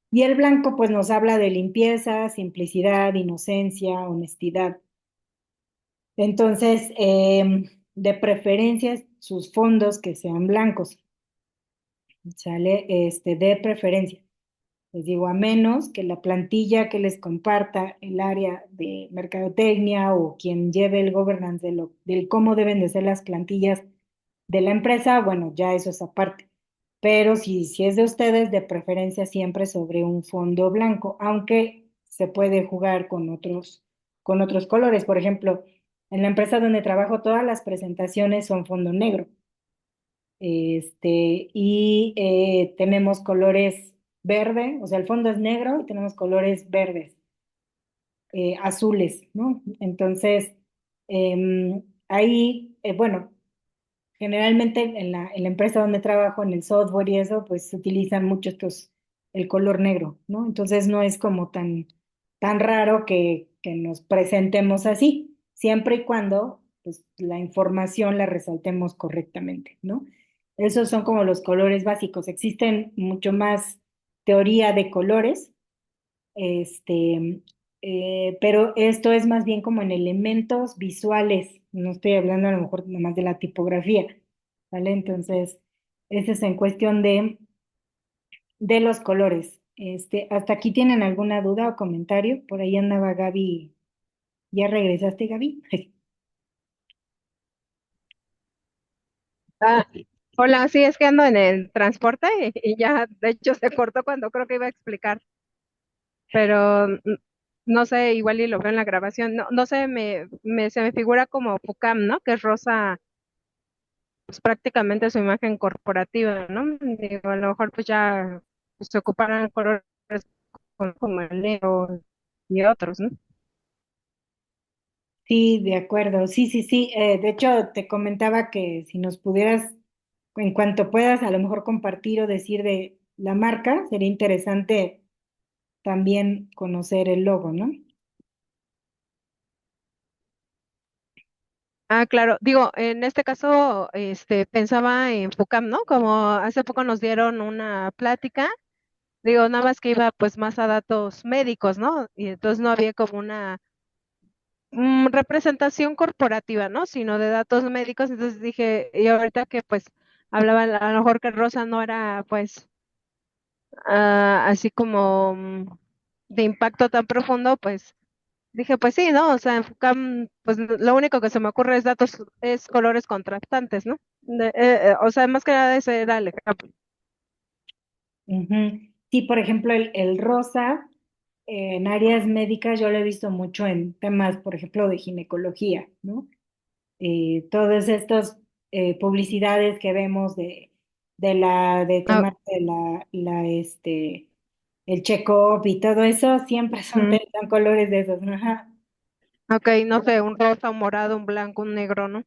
Y el blanco pues nos habla de limpieza, simplicidad, inocencia, honestidad. Entonces, de preferencia sus fondos que sean blancos, ¿sale? De preferencia. Les digo, a menos que la plantilla que les comparta el área de mercadotecnia o quien lleve el governance del cómo deben de ser las plantillas de la empresa, bueno, ya eso es aparte. Pero si es de ustedes, de preferencia siempre sobre un fondo blanco, aunque se puede jugar con otros colores. Por ejemplo, en la empresa donde trabajo, todas las presentaciones son fondo negro. Y tenemos colores verde, o sea, el fondo es negro y tenemos colores verdes, azules, ¿no? Entonces, ahí, bueno, generalmente en la empresa donde trabajo, en el software y eso, pues se utilizan mucho el color negro, ¿no? Entonces no es como tan raro que nos presentemos así, siempre y cuando pues, la información la resaltemos correctamente, ¿no? Esos son como los colores básicos. Existen mucho más teoría de colores, este, pero esto es más bien como en elementos visuales, no estoy hablando a lo mejor nomás de la tipografía, ¿vale? Entonces, ese es en cuestión de los colores. ¿Hasta aquí tienen alguna duda o comentario? Por ahí andaba Gaby. ¿Ya regresaste, Gaby? Ah, hola, sí, es que ando en el transporte y ya, de hecho, se cortó cuando creo que iba a explicar, pero no sé, igual y lo veo en la grabación. No, no sé, se me figura como FUCAM, ¿no? Que es rosa, pues prácticamente su imagen corporativa, ¿no? Digo, a lo mejor pues ya pues, se ocuparán colores como el negro y otros, ¿no? Sí, de acuerdo. Sí, sí, sí. De hecho, te comentaba que si nos pudieras, en cuanto puedas, a lo mejor compartir o decir de la marca, sería interesante también conocer el logo, ¿no? Ah, claro. Digo, en este caso, pensaba en FUCAM, ¿no? Como hace poco nos dieron una plática Digo, nada más que iba pues más a datos médicos, ¿no? Y entonces no había como una representación corporativa, ¿no? Sino de datos médicos. Entonces dije, y ahorita que pues hablaban a lo mejor que Rosa no era pues así como de impacto tan profundo, pues dije, pues sí, ¿no? O sea, pues lo único que se me ocurre es datos, es colores contrastantes, ¿no? O sea, más que nada ese era el ejemplo. Ujú. Sí, por ejemplo, el rosa en áreas médicas yo lo he visto mucho en temas, por ejemplo, de ginecología, ¿no? Todas estas publicidades que vemos de Ah, temas de el check-up y todo eso, siempre ujú. son colores de esos, ¿no? Ajá. Ok, no sé, un rosa, un morado, un blanco, un negro, ¿no?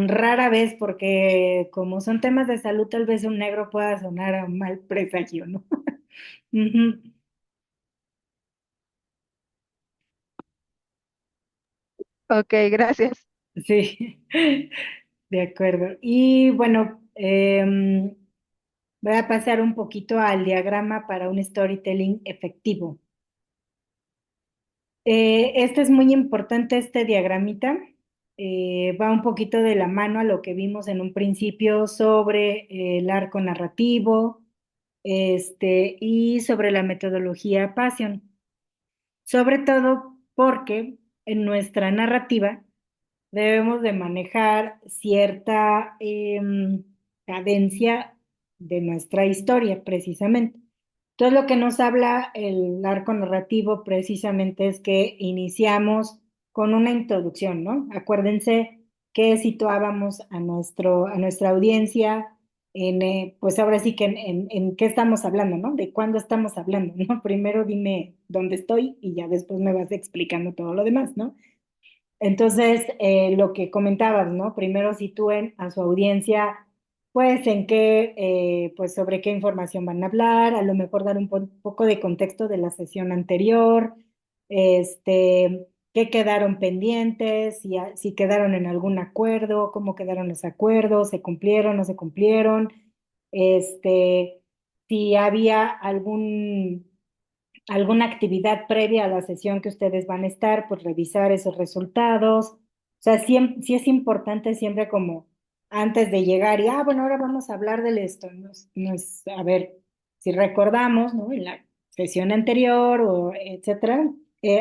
Rara vez, porque como son temas de salud, tal vez un negro pueda sonar a mal presagio, ¿no? Ujú. Ok, gracias. Sí, de acuerdo. Y bueno, voy a pasar un poquito al diagrama para un storytelling efectivo. Este es muy importante, este diagramita. Va un poquito de la mano a lo que vimos en un principio sobre el arco narrativo, y sobre la metodología Passion. Sobre todo porque en nuestra narrativa debemos de manejar cierta cadencia de nuestra historia, precisamente. Entonces, lo que nos habla el arco narrativo precisamente es que iniciamos con una introducción, ¿no? Acuérdense que situábamos a nuestra audiencia pues ahora sí que en qué estamos hablando, ¿no? De cuándo estamos hablando, ¿no? Primero dime dónde estoy y ya después me vas explicando todo lo demás, ¿no? Entonces, lo que comentabas, ¿no? Primero sitúen a su audiencia, pues, en qué, pues, sobre qué información van a hablar, a lo mejor dar un poco de contexto de la sesión anterior, qué quedaron pendientes, si quedaron en algún acuerdo, cómo quedaron los acuerdos, se cumplieron, no se cumplieron, si había alguna actividad previa a la sesión que ustedes van a estar, pues revisar esos resultados. O sea, sí es importante siempre como antes de llegar y, bueno, ahora vamos a hablar de esto. A ver, si recordamos, ¿no? En la sesión anterior o etcétera,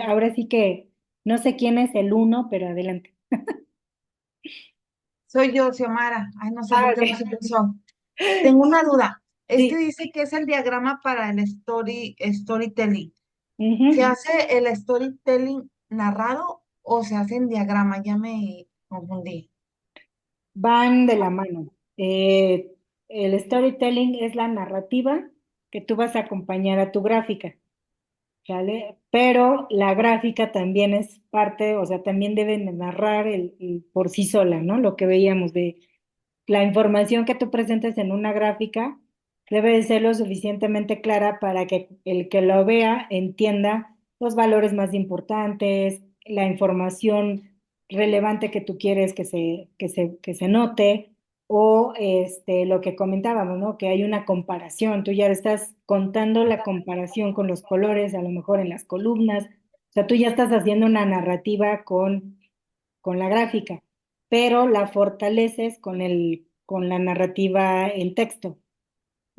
ahora sí que no sé quién es el uno, pero adelante. Soy yo, Xiomara. Ay, no sé Ah, por qué no ok. sé quién son. Tengo una duda. Es que Sí. dice que es el diagrama para el storytelling. ¿Se Ujú. hace el storytelling narrado o se hace en diagrama? Ya me confundí. Van de la mano. El storytelling es la narrativa que tú vas a acompañar a tu gráfica. ¿Sale? Pero la gráfica también es parte, o sea, también deben de narrar por sí sola, ¿no? Lo que veíamos de la información que tú presentes en una gráfica debe de ser lo suficientemente clara para que el que lo vea entienda los valores más importantes, la información relevante que tú quieres que se note, o lo que comentábamos, ¿no? Que hay una comparación, tú ya estás contando la comparación con los colores, a lo mejor en las columnas, o sea, tú ya estás haciendo una narrativa con la gráfica, pero la fortaleces con la narrativa en texto.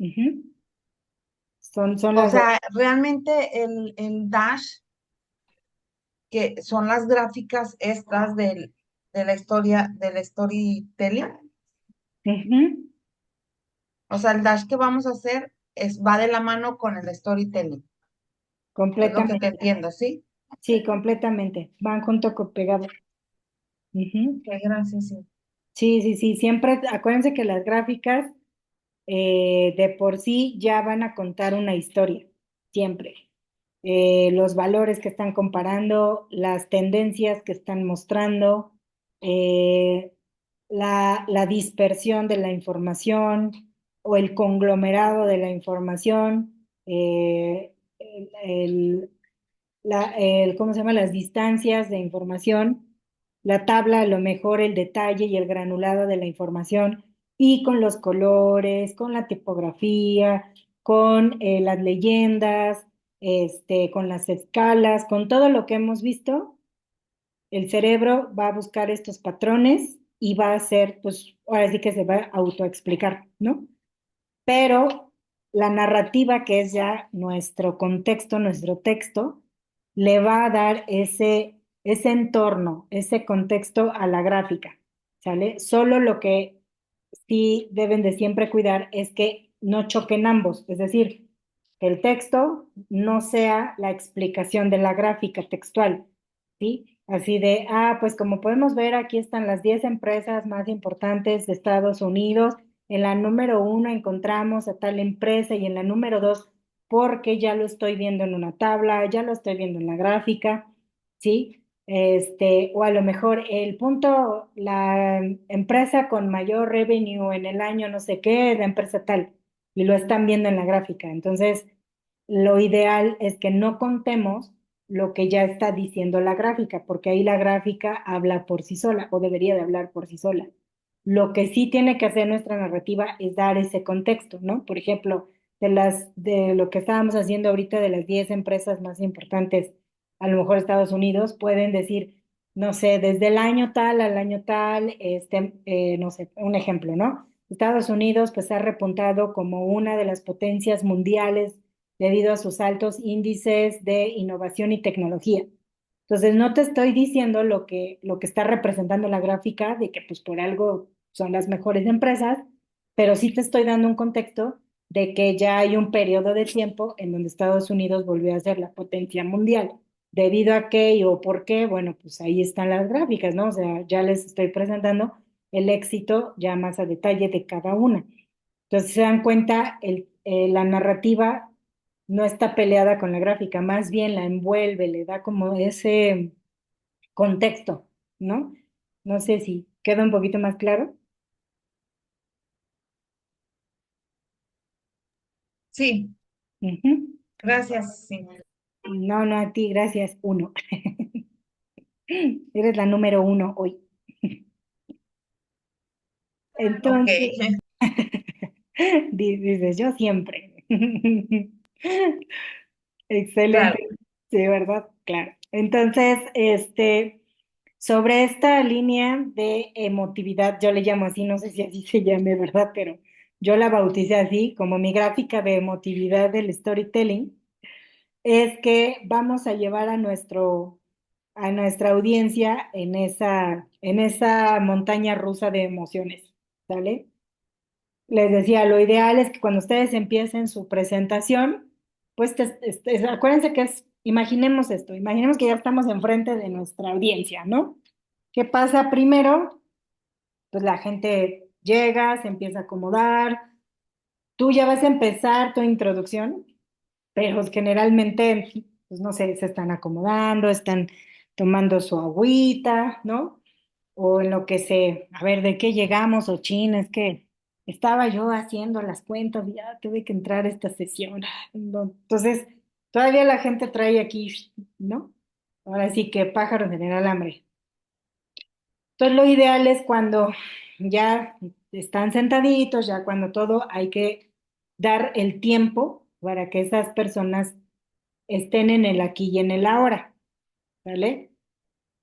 Ujú. Son O las dos. sea, realmente el dash, que son las gráficas estas de la historia, del storytelling. Ujú. O sea, el dash que vamos a hacer va de la mano con el storytelling. Es lo que te Completamente. entiendo, ¿sí? Sí, completamente. Van junto con pegado. Ujú. Qué gracias, sí. Sí, sí, sí. Siempre, acuérdense que las gráficas de por sí ya van a contar una historia. Siempre. Los valores que están comparando, las tendencias que están mostrando, eh, la dispersión de la información o el conglomerado de la información, ¿cómo se llama? Las distancias de información, la tabla, a lo mejor el detalle y el granulado de la información, y con los colores, con la tipografía, con las leyendas, con las escalas, con todo lo que hemos visto, el cerebro va a buscar estos patrones y va a hacer, pues, ahora sí que se va a autoexplicar, ¿no? Pero la narrativa, que es ya nuestro contexto, nuestro texto, le va a dar ese entorno, ese contexto a la gráfica, ¿sale? Solo lo que sí deben de siempre cuidar es que no choquen ambos, es decir, que el texto no sea la explicación de la gráfica textual, ¿sí? Así de, pues como podemos ver, aquí están las 10 empresas más importantes de Estados Unidos. En la número 1 encontramos a tal empresa y en la número 2, porque ya lo estoy viendo en una tabla, ya lo estoy viendo en la gráfica, ¿sí? O a lo mejor el punto, la empresa con mayor revenue en el año no sé qué, la empresa tal, y lo están viendo en la gráfica. Entonces, lo ideal es que no contemos lo que ya está diciendo la gráfica, porque ahí la gráfica habla por sí sola o debería de hablar por sí sola. Lo que sí tiene que hacer nuestra narrativa es dar ese contexto, ¿no? Por ejemplo, de lo que estábamos haciendo ahorita de las 10 empresas más importantes, a lo mejor Estados Unidos, pueden decir, no sé, desde el año tal al año tal, no sé, un ejemplo, ¿no? Estados Unidos pues ha repuntado como una de las potencias mundiales debido a sus altos índices de innovación y tecnología. Entonces, no te estoy diciendo lo que está representando la gráfica de que pues por algo son las mejores empresas, pero sí te estoy dando un contexto de que ya hay un periodo de tiempo en donde Estados Unidos volvió a ser la potencia mundial. ¿Debido a qué o por qué? Bueno, pues ahí están las gráficas, ¿no? O sea, ya les estoy presentando el éxito ya más a detalle de cada una. Entonces, se dan cuenta, la narrativa no está peleada con la gráfica, más bien la envuelve, le da como ese contexto, ¿no? No sé si queda un poquito más claro. Sí, Ujú. gracias. Sí. No, no, a ti, gracias. Uno. Eres la número 1 hoy. Ok. Entonces, dices, yo siempre. Claro. Excelente. Sí, ¿verdad? Claro. Entonces, sobre esta línea de emotividad, yo le llamo así, no sé si así se llame, ¿verdad? Pero yo la bauticé así, como mi gráfica de emotividad del storytelling, es que vamos a llevar a nuestra audiencia en esa montaña rusa de emociones, ¿sale? Les decía, lo ideal es que cuando ustedes empiecen su presentación, pues acuérdense que imaginemos esto, imaginemos que ya estamos enfrente de nuestra audiencia, ¿no? ¿Qué pasa primero? Pues la gente llega, se empieza a acomodar, tú ya vas a empezar tu introducción, pero generalmente, pues no sé, se están acomodando, están tomando su agüita, ¿no? O en lo que a ver, ¿de qué llegamos? O chin, es que estaba yo haciendo las cuentas y ya tuve que entrar a esta sesión. No, entonces, todavía la gente trae aquí, ¿no? Ahora sí que pájaro genera el hambre. Entonces, lo ideal es cuando ya están sentaditos, ya cuando todo, hay que dar el tiempo para que esas personas estén en el aquí y en el ahora, ¿vale?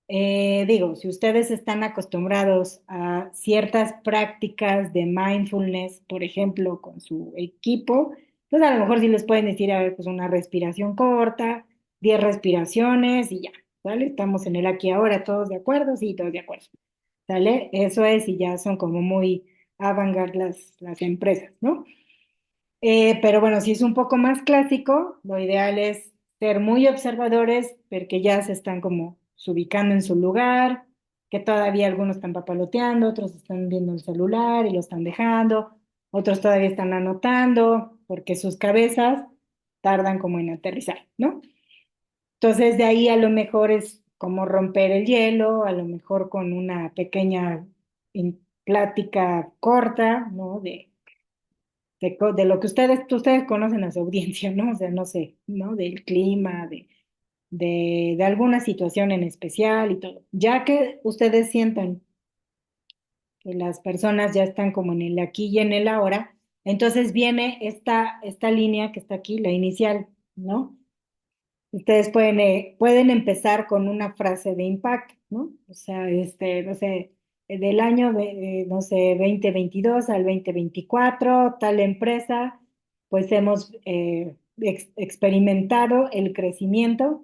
Digo, si ustedes están acostumbrados a ciertas prácticas de mindfulness, por ejemplo, con su equipo, pues a lo mejor sí les pueden decir, a ver, pues una respiración corta, 10 respiraciones y ya, ¿vale? Estamos en el aquí y ahora, ¿todos de acuerdo? Sí, todos de acuerdo, ¿sale? Eso es, y ya son como muy avant-garde las empresas, ¿no? Pero bueno, si es un poco más clásico, lo ideal es ser muy observadores, porque ya se están como se ubicando en su lugar, que todavía algunos están papaloteando, otros están viendo el celular y lo están dejando, otros todavía están anotando, porque sus cabezas tardan como en aterrizar, ¿no? Entonces de ahí a lo mejor es como romper el hielo, a lo mejor con una pequeña plática corta, ¿no? De lo que ustedes conocen a su audiencia, ¿no? O sea, no sé, ¿no? Del clima, de alguna situación en especial y todo. Ya que ustedes sientan que las personas ya están como en el aquí y en el ahora, Entonces viene esta línea que está aquí, la inicial, ¿no? Ustedes pueden empezar con una frase de impacto, ¿no? O sea, no sé, del año, no sé, 2022 al 2024, tal empresa, pues hemos experimentado el crecimiento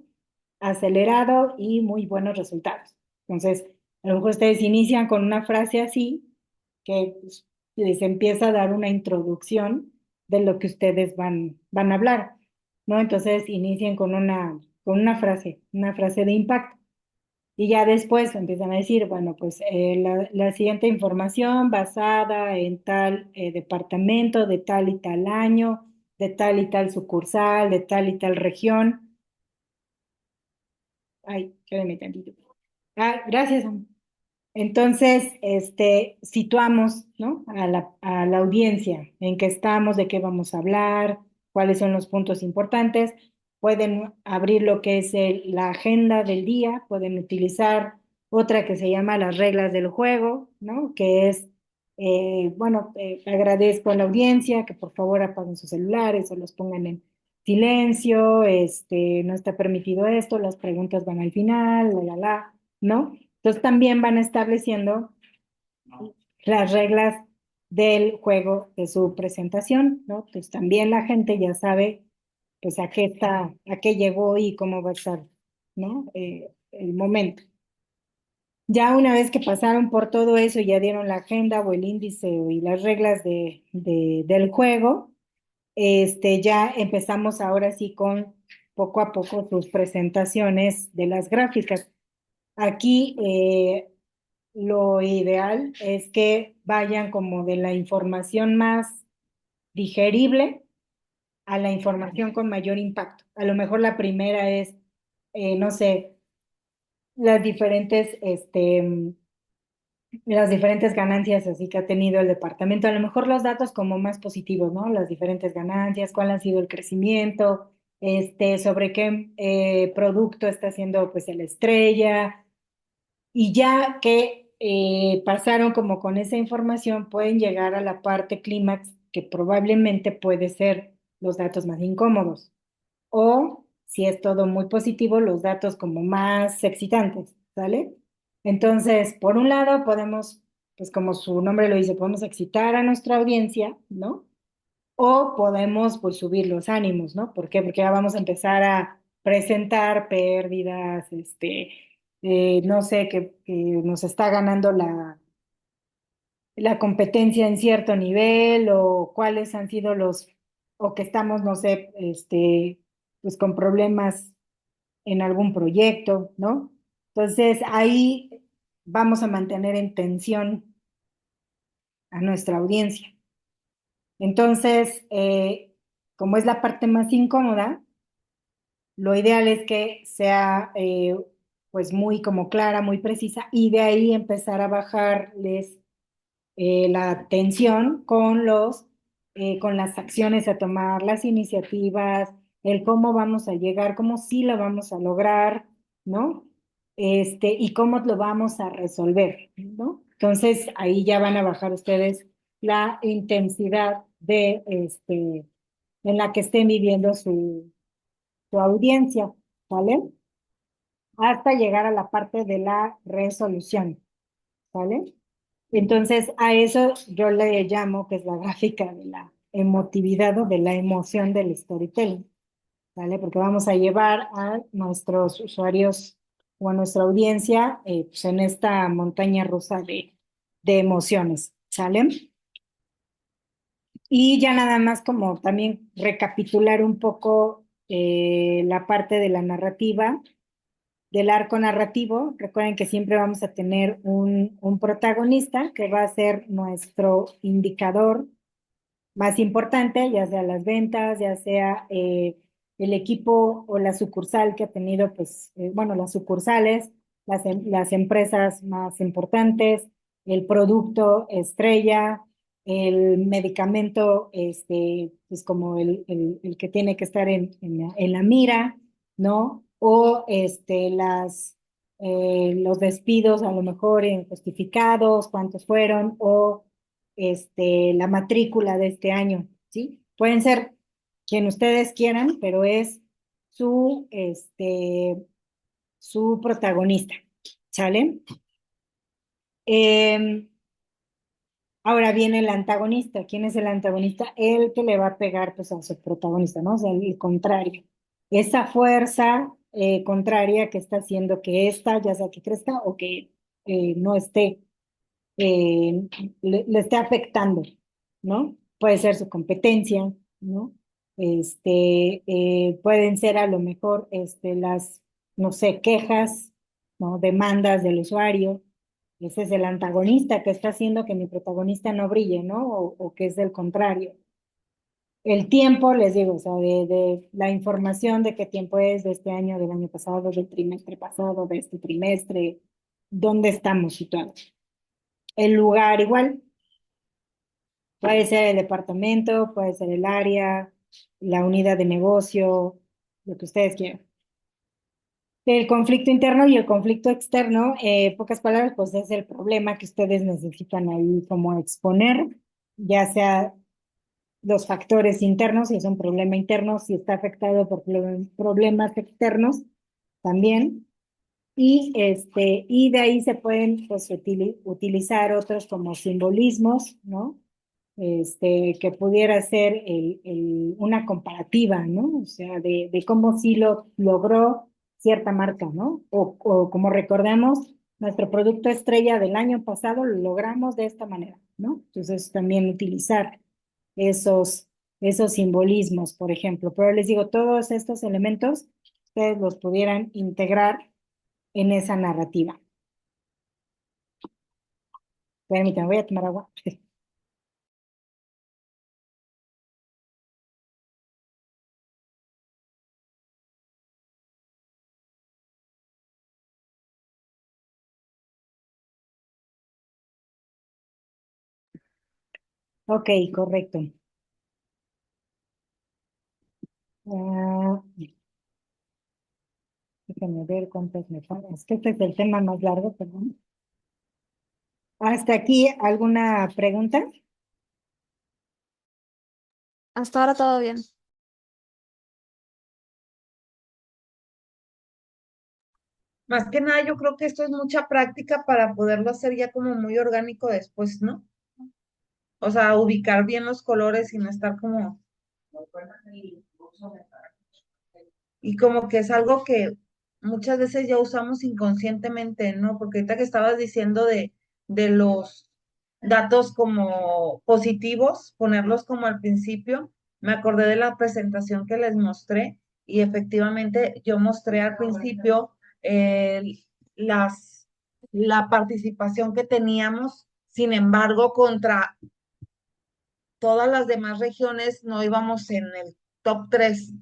acelerado y muy buenos resultados. Entonces, a lo mejor ustedes inician con una frase así, que pues, les empieza a dar una introducción de lo que ustedes van a hablar, ¿no? Entonces, inicien con una frase de impacto. Y ya después empiezan a decir, bueno, pues la siguiente información basada en tal departamento, de tal y tal año, de tal y tal sucursal, de tal y tal región. Ay, quédeme tantito. Ah, gracias. Entonces, situamos, ¿no? A la audiencia en qué estamos, de qué vamos a hablar, cuáles son los puntos importantes. Pueden abrir lo que es la agenda del día, pueden utilizar otra que se llama las reglas del juego, ¿no? Que es, bueno, agradezco a la audiencia que por favor apaguen sus celulares o los pongan en silencio, no está permitido esto, las preguntas van al final, ¿no? Entonces también van estableciendo las reglas del juego de su presentación, ¿no? Pues también la gente ya sabe, pues a qué llegó y cómo va a estar, ¿no? El momento. Ya una vez que pasaron por todo eso, ya dieron la agenda o el índice y las reglas del juego, ya empezamos ahora sí con poco a poco sus presentaciones de las gráficas. Aquí lo ideal es que vayan como de la información más digerible a la información con mayor impacto. A lo mejor la primera es, no sé, las diferentes, las diferentes ganancias así que ha tenido el departamento. A lo mejor los datos como más positivos, ¿no? Las diferentes ganancias, cuál ha sido el crecimiento, sobre qué producto está haciendo pues el estrella. Y ya que pasaron como con esa información, pueden llegar a la parte clímax, que probablemente puede ser los datos más incómodos. O, si es todo muy positivo, los datos como más excitantes, ¿sale? Entonces, por un lado, podemos, pues como su nombre lo dice, podemos excitar a nuestra audiencia, ¿no? O podemos, pues, subir los ánimos, ¿no? ¿Por qué? Porque ya vamos a empezar a presentar pérdidas, no sé, que nos está ganando la competencia en cierto nivel, o cuáles han sido o que estamos, no sé, pues con problemas en algún proyecto, ¿no? Entonces, ahí vamos a mantener en tensión a nuestra audiencia. Entonces, como es la parte más incómoda, lo ideal es que sea pues muy como clara, muy precisa, y de ahí empezar a bajarles la tensión con las acciones a tomar, las iniciativas, el cómo vamos a llegar, cómo sí lo vamos a lograr, ¿no? Y cómo lo vamos a resolver, ¿no? Entonces ahí ya van a bajar ustedes la intensidad en la que estén viviendo su audiencia, ¿vale? Hasta llegar a la parte de la resolución, ¿vale? Entonces, a eso yo le llamo, que es la gráfica de la emotividad o de la emoción del storytelling, ¿vale? Porque vamos a llevar a nuestros usuarios o a nuestra audiencia pues en esta montaña rusa de emociones, ¿sale? Y ya nada más como también recapitular un poco la parte de la narrativa, del arco narrativo. Recuerden que siempre vamos a tener un protagonista que va a ser nuestro indicador más importante, ya sea las ventas, ya sea el equipo o la sucursal que ha tenido, pues, bueno, las sucursales, las empresas más importantes, el producto estrella, el medicamento, pues como el que tiene que estar en la mira, ¿no? O los despidos a lo mejor injustificados, cuántos fueron, o la matrícula de este año, ¿sí? Pueden ser quien ustedes quieran, pero es su, su protagonista, ¿sale? Em, Ahora viene el antagonista. ¿Quién es el antagonista? El que le va a pegar pues, a su protagonista, ¿no? O sea, el contrario. Esa fuerza contraria que está haciendo que esta, ya sea que crezca o que no esté, le esté afectando, ¿no? Puede ser su competencia, ¿no? Pueden ser a lo mejor las, no sé, quejas, ¿no? Demandas del usuario. Ese es el antagonista que está haciendo que mi protagonista no brille, ¿no? O que es del contrario. El tiempo, les digo, o sea, de la información de qué tiempo es de este año, del año pasado, del trimestre pasado, de este trimestre, dónde estamos situados. El lugar igual, puede ser el departamento, puede ser el área, la unidad de negocio, lo que ustedes quieran. El conflicto interno y el conflicto externo, pocas palabras, pues es el problema que ustedes necesitan ahí como exponer, ya sea los factores internos, si es un problema interno, si está afectado por problemas externos también, y de ahí se pueden pues, utilizar otros como simbolismos, ¿no? Que pudiera ser una comparativa, ¿no? O sea, de cómo sí lo logró cierta marca, ¿no? O como recordemos, nuestro producto estrella del año pasado lo logramos de esta manera, ¿no? Entonces también utilizar esos, esos simbolismos, por ejemplo. Pero les digo, todos estos elementos, ustedes los pudieran integrar en esa narrativa. Permítanme, voy a tomar agua. Ok, correcto. Ah, déjenme ver cuántas me faltan. Es que este es el tema más largo, perdón. ¿Hasta aquí alguna pregunta? Hasta ahora todo bien. Más que nada, yo creo que esto es mucha práctica para poderlo hacer ya como muy orgánico después, ¿no? O sea, ubicar bien los colores y no estar como... Y como que es algo que muchas veces ya usamos inconscientemente, ¿no? Porque ahorita que estabas diciendo de los datos como positivos, ponerlos como al principio, me acordé de la presentación que les mostré y efectivamente yo mostré al principio las, la participación que teníamos, sin embargo, contra todas las demás regiones no íbamos en el top 3.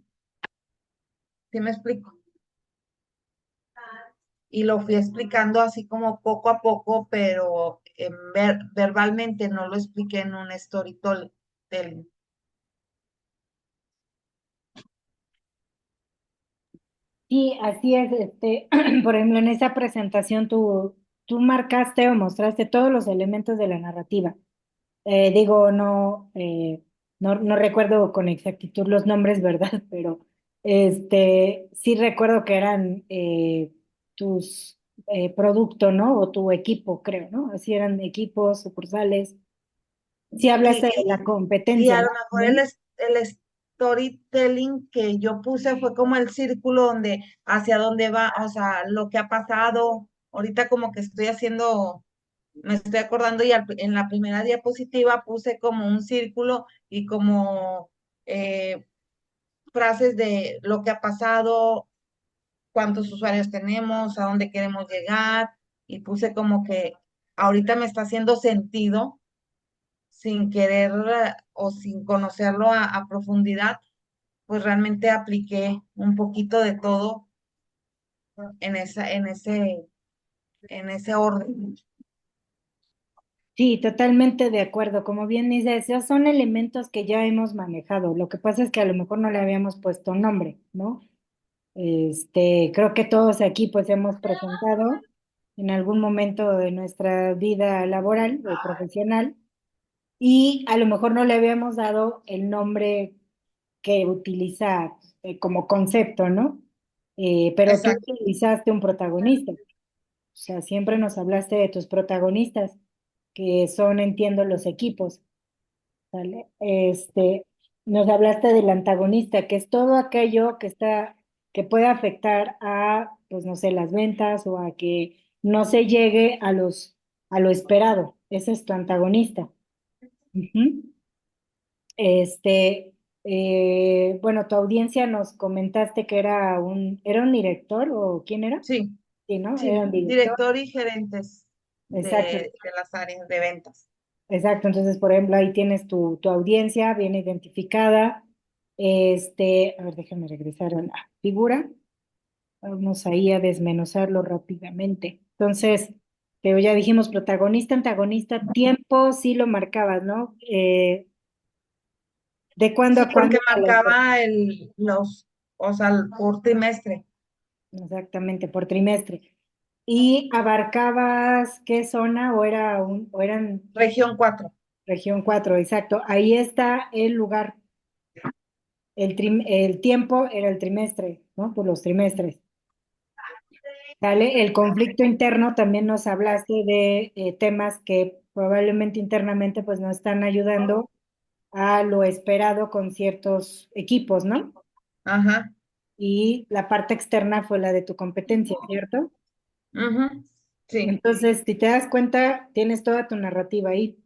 ¿Sí me explico? Y lo fui explicando así como poco a poco, pero verbalmente no lo expliqué en un storytelling. Sí, así es. Por ejemplo, en esa presentación tú marcaste o mostraste todos los elementos de la narrativa. Digo, no recuerdo con exactitud los nombres, ¿verdad? Pero sí recuerdo que eran tus productos, ¿no? O tu equipo, creo, ¿no? Así eran equipos, sucursales. Sí hablaste de Y, la y competencia, a ¿no? lo mejor También. el storytelling que yo puse fue como el círculo donde, hacia dónde va, o sea, lo que ha pasado. Ahorita como que estoy haciendo, me estoy acordando y en la primera diapositiva puse como un círculo y como frases de lo que ha pasado, cuántos usuarios tenemos, a dónde queremos llegar, y puse como que ahorita me está haciendo sentido sin querer o sin conocerlo a profundidad, pues realmente apliqué un poquito de todo en en ese orden. Sí, totalmente de acuerdo. Como bien dices, esos son elementos que ya hemos manejado. Lo que pasa es que a lo mejor no le habíamos puesto nombre, ¿no? Creo que todos aquí pues hemos presentado en algún momento de nuestra vida laboral o profesional y a lo mejor no le habíamos dado el nombre que utiliza como concepto, ¿no? Pero tú Exacto. utilizaste un protagonista, o sea, siempre nos hablaste de tus protagonistas, que son, entiendo, los equipos, ¿vale? Nos hablaste del antagonista, que es todo aquello que puede afectar a, pues no sé, las ventas o a que no se llegue a lo esperado. Ese es tu antagonista. Ujú. Este, bueno, tu audiencia nos comentaste que ¿era un director o quién era? Sí, Sí, ¿no? Era sí, un director. director y gerentes Exacto, de las áreas de ventas. exacto. Entonces, por ejemplo, ahí tienes tu audiencia bien identificada. A ver, déjame regresar a la figura. Vamos ahí a desmenuzarlo rápidamente. Entonces, pero ya dijimos protagonista, antagonista, tiempo, sí lo marcabas, ¿no? ¿De cuándo Sí, a porque cuándo era la marcaba o sea, por trimestre. exactamente, por trimestre? ¿Y abarcabas qué zona o eran Región 4. región 4 exacto? Ahí está el lugar, el tiempo era el trimestre, ¿no? Por los trimestres. ¿Vale? El conflicto interno también nos hablaste de temas que probablemente internamente pues no están ayudando a lo esperado con ciertos equipos, ¿no? Ajá. Y la parte externa fue la de tu competencia, ¿cierto? Ujú. Sí. Entonces, si te das cuenta, tienes toda tu narrativa ahí.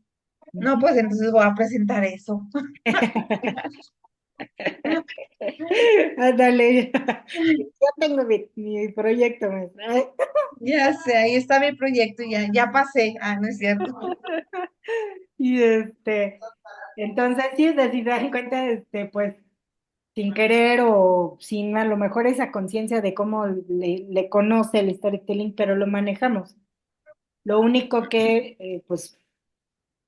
No, Ujú. pues entonces voy a presentar eso. Ándale, ya tengo mi proyecto, maestra. Ay. Ya sé, ahí está mi proyecto, ya pasé. Ah, no es cierto. Y entonces sí, si te das cuenta, pues sin querer o sin a lo mejor esa conciencia de cómo le conoce el storytelling, pero lo manejamos. Lo único que pues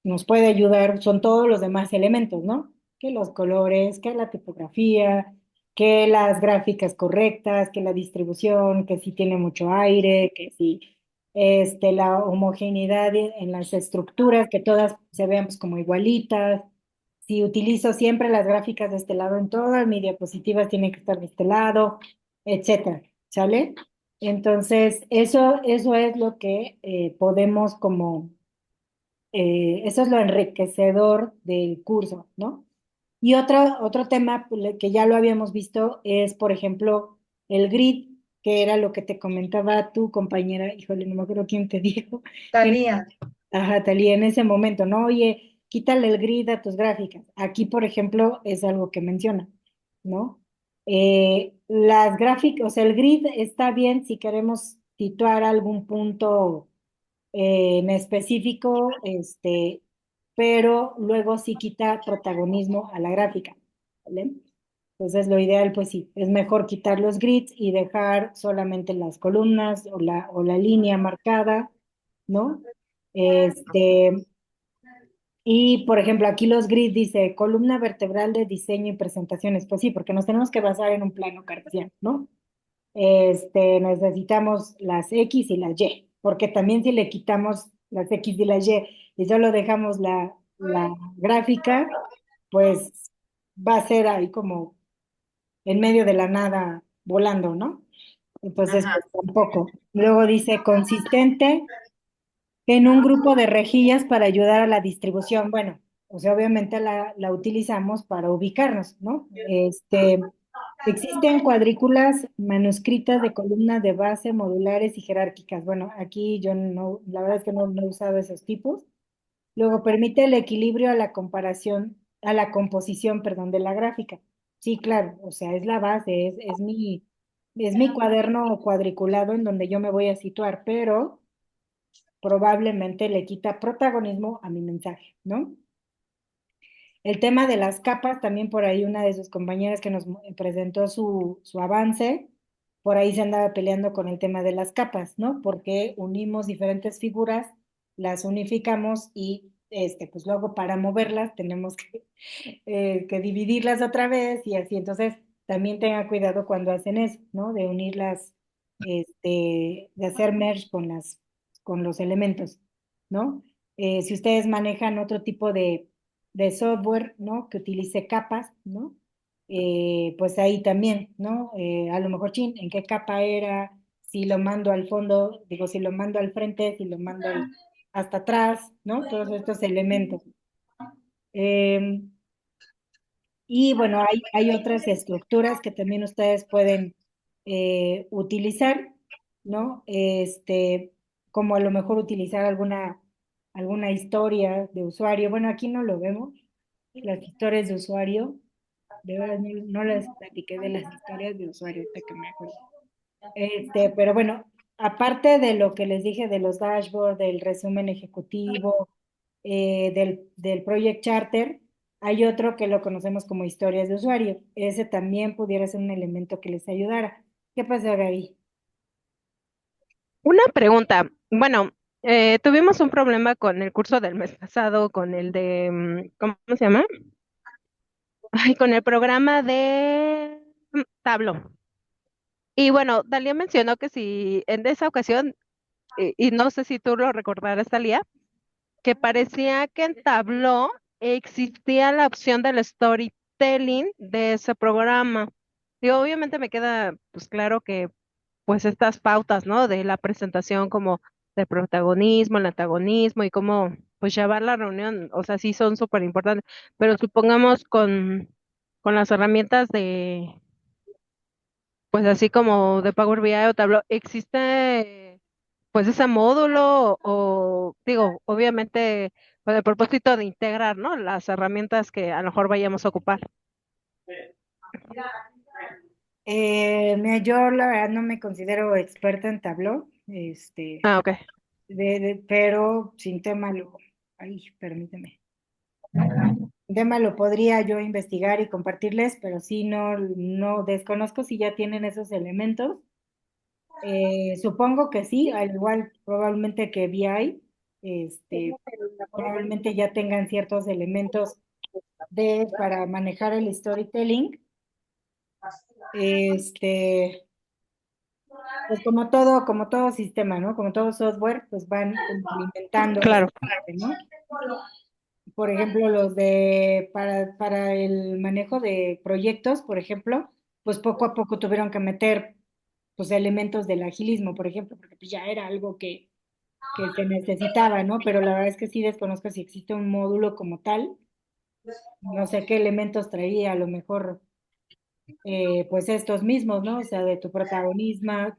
nos puede ayudar son todos los demás elementos, ¿no? Que los colores, que la tipografía, que las gráficas correctas, que la distribución, que si tiene mucho aire, que si la homogeneidad en las estructuras, que todas se vean pues, como igualitas. Si utilizo siempre las gráficas de este lado en todas mis diapositivas, tienen que estar de este lado, etcétera, ¿sale? Entonces, eso es lo que podemos como eso es lo enriquecedor del curso, ¿no? Y otro tema pues, que ya lo habíamos visto es, por ejemplo, el grid, que era lo que te comentaba tu compañera, híjole, no me acuerdo quién te dijo, Talía. ajá, Talía, en ese momento, ¿no? Oye, quítale el grid a tus gráficas. Aquí, por ejemplo, es algo que menciona, ¿no? Las gráficas, o sea, el grid está bien si queremos situar algún punto en específico, pero luego sí quita protagonismo a la gráfica, ¿vale? Entonces lo ideal, pues sí, es mejor quitar los grids y dejar solamente las columnas o la línea marcada, ¿no? Este, y por ejemplo, aquí los grids dice columna vertebral de diseño y presentaciones. Pues sí, porque nos tenemos que basar en un plano cartesiano, ¿no? Necesitamos las X y las Y, porque también si le quitamos las X y las y solo dejamos la gráfica, pues va a ser ahí como en medio de la nada volando, ¿no? Entonces, Ajá. pues tampoco. Luego dice consistente en un grupo de rejillas para ayudar a la distribución. Bueno, o sea, obviamente la utilizamos para ubicarnos, ¿no? Existen cuadrículas manuscritas de columnas de base, modulares y jerárquicas. Bueno, aquí yo no, la verdad es que no he usado esos tipos. Luego permite el equilibrio a la comparación, a la composición, perdón, de la gráfica. Sí, claro, o sea, es la base, es mi cuaderno cuadriculado en donde yo me voy a situar, pero probablemente le quita protagonismo a mi mensaje, ¿no? El tema de las capas, también por ahí una de sus compañeras que nos presentó su avance, por ahí se andaba peleando con el tema de las capas, ¿no? Porque unimos diferentes figuras, las unificamos y pues luego para moverlas tenemos que dividirlas otra vez y así. Entonces, también tenga cuidado cuando hacen eso, ¿no? De unirlas, de hacer merge con los elementos, ¿no? Si ustedes manejan otro tipo de software, ¿no? Que utilice capas, ¿no? Pues ahí también, ¿no? A lo mejor, chin, ¿en qué capa era? Si lo mando al fondo, digo, si lo mando al frente, si lo mando hasta atrás, ¿no? Todos estos elementos. Em, y bueno, hay otras estructuras que también ustedes pueden utilizar, ¿no? Como a lo mejor utilizar alguna historia de usuario. Bueno, aquí no lo vemos, las historias de usuario. De verdad, no les platiqué de las historias de usuario, ahorita que me acuerdo. Pero bueno, aparte de lo que les dije de los dashboards, del resumen ejecutivo, del Project Charter, hay otro que lo conocemos como historias de usuario. Ese también pudiera ser un elemento que les ayudara. ¿Qué pasa, Gaby? Una pregunta. Bueno, tuvimos un problema con el curso del mes pasado, con el de, ¿cómo se llama? Ay, con el programa de Tableau. Y bueno, Dalia mencionó que si en esa ocasión, y no sé si tú lo recordarás, Dalia, que parecía que en Tableau existía la opción del storytelling de ese programa. Y obviamente me queda pues claro que pues estas pautas, ¿no? De la presentación como del protagonismo, el antagonismo y cómo pues llevar la reunión, o sea, sí son súper importantes, pero supongamos con las herramientas de, pues así como de Power BI o Tableau, ¿existe pues ese módulo o digo, obviamente con el propósito de integrar, ¿no? Las herramientas que a lo mejor vayamos a ocupar. Mira, yo la verdad no me considero experta en Tableau, Ah, ok. pero sin tema lo, ay, permíteme. Tema lo podría yo investigar y compartirles, pero sí no desconozco si ya tienen esos elementos. Supongo que sí, al igual probablemente que BI, probablemente ya tengan ciertos elementos para manejar el storytelling. Este, pues como todo sistema, ¿no? Como todo software, pues van implementando esa Claro. parte, ¿no? Por ejemplo, para el manejo de proyectos, por ejemplo, pues poco a poco tuvieron que meter pues elementos del agilismo, por ejemplo, porque pues, ya era algo que se necesitaba, ¿no? Pero la verdad es que sí desconozco si existe un módulo como tal, no sé qué elementos traía, a lo mejor pues estos mismos, ¿no? O sea, de tu protagonista,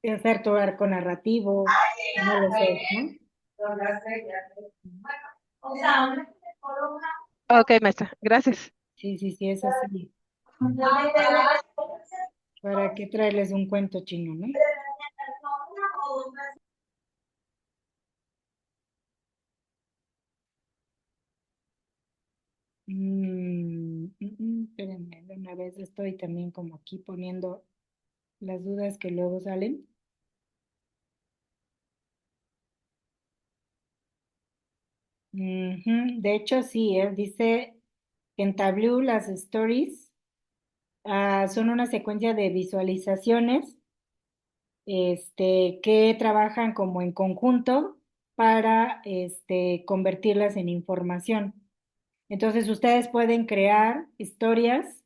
de hacer tu arco narrativo, no lo sé, ¿no? Ok, maestra, gracias. Sí, sí, sí, es así. ¿Para qué traerles un cuento chino, no? Espérenme, de una vez estoy también como aquí poniendo las dudas que luego salen. De hecho, sí, dice que en Tableau las stories son una secuencia de visualizaciones que trabajan como en conjunto para convertirlas en información. Entonces, ustedes pueden crear historias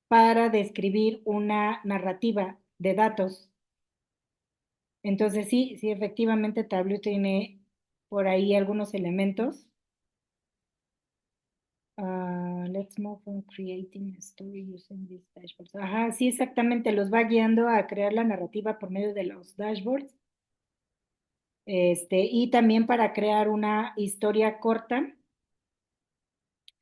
para describir una narrativa de datos. Entonces, sí, sí, efectivamente Tableau tiene por ahí algunos elementos. Let's move on creating a story using these dashboards. Ajá, sí, exactamente, los va guiando a crear la narrativa por medio de los dashboards. Y también para crear una historia corta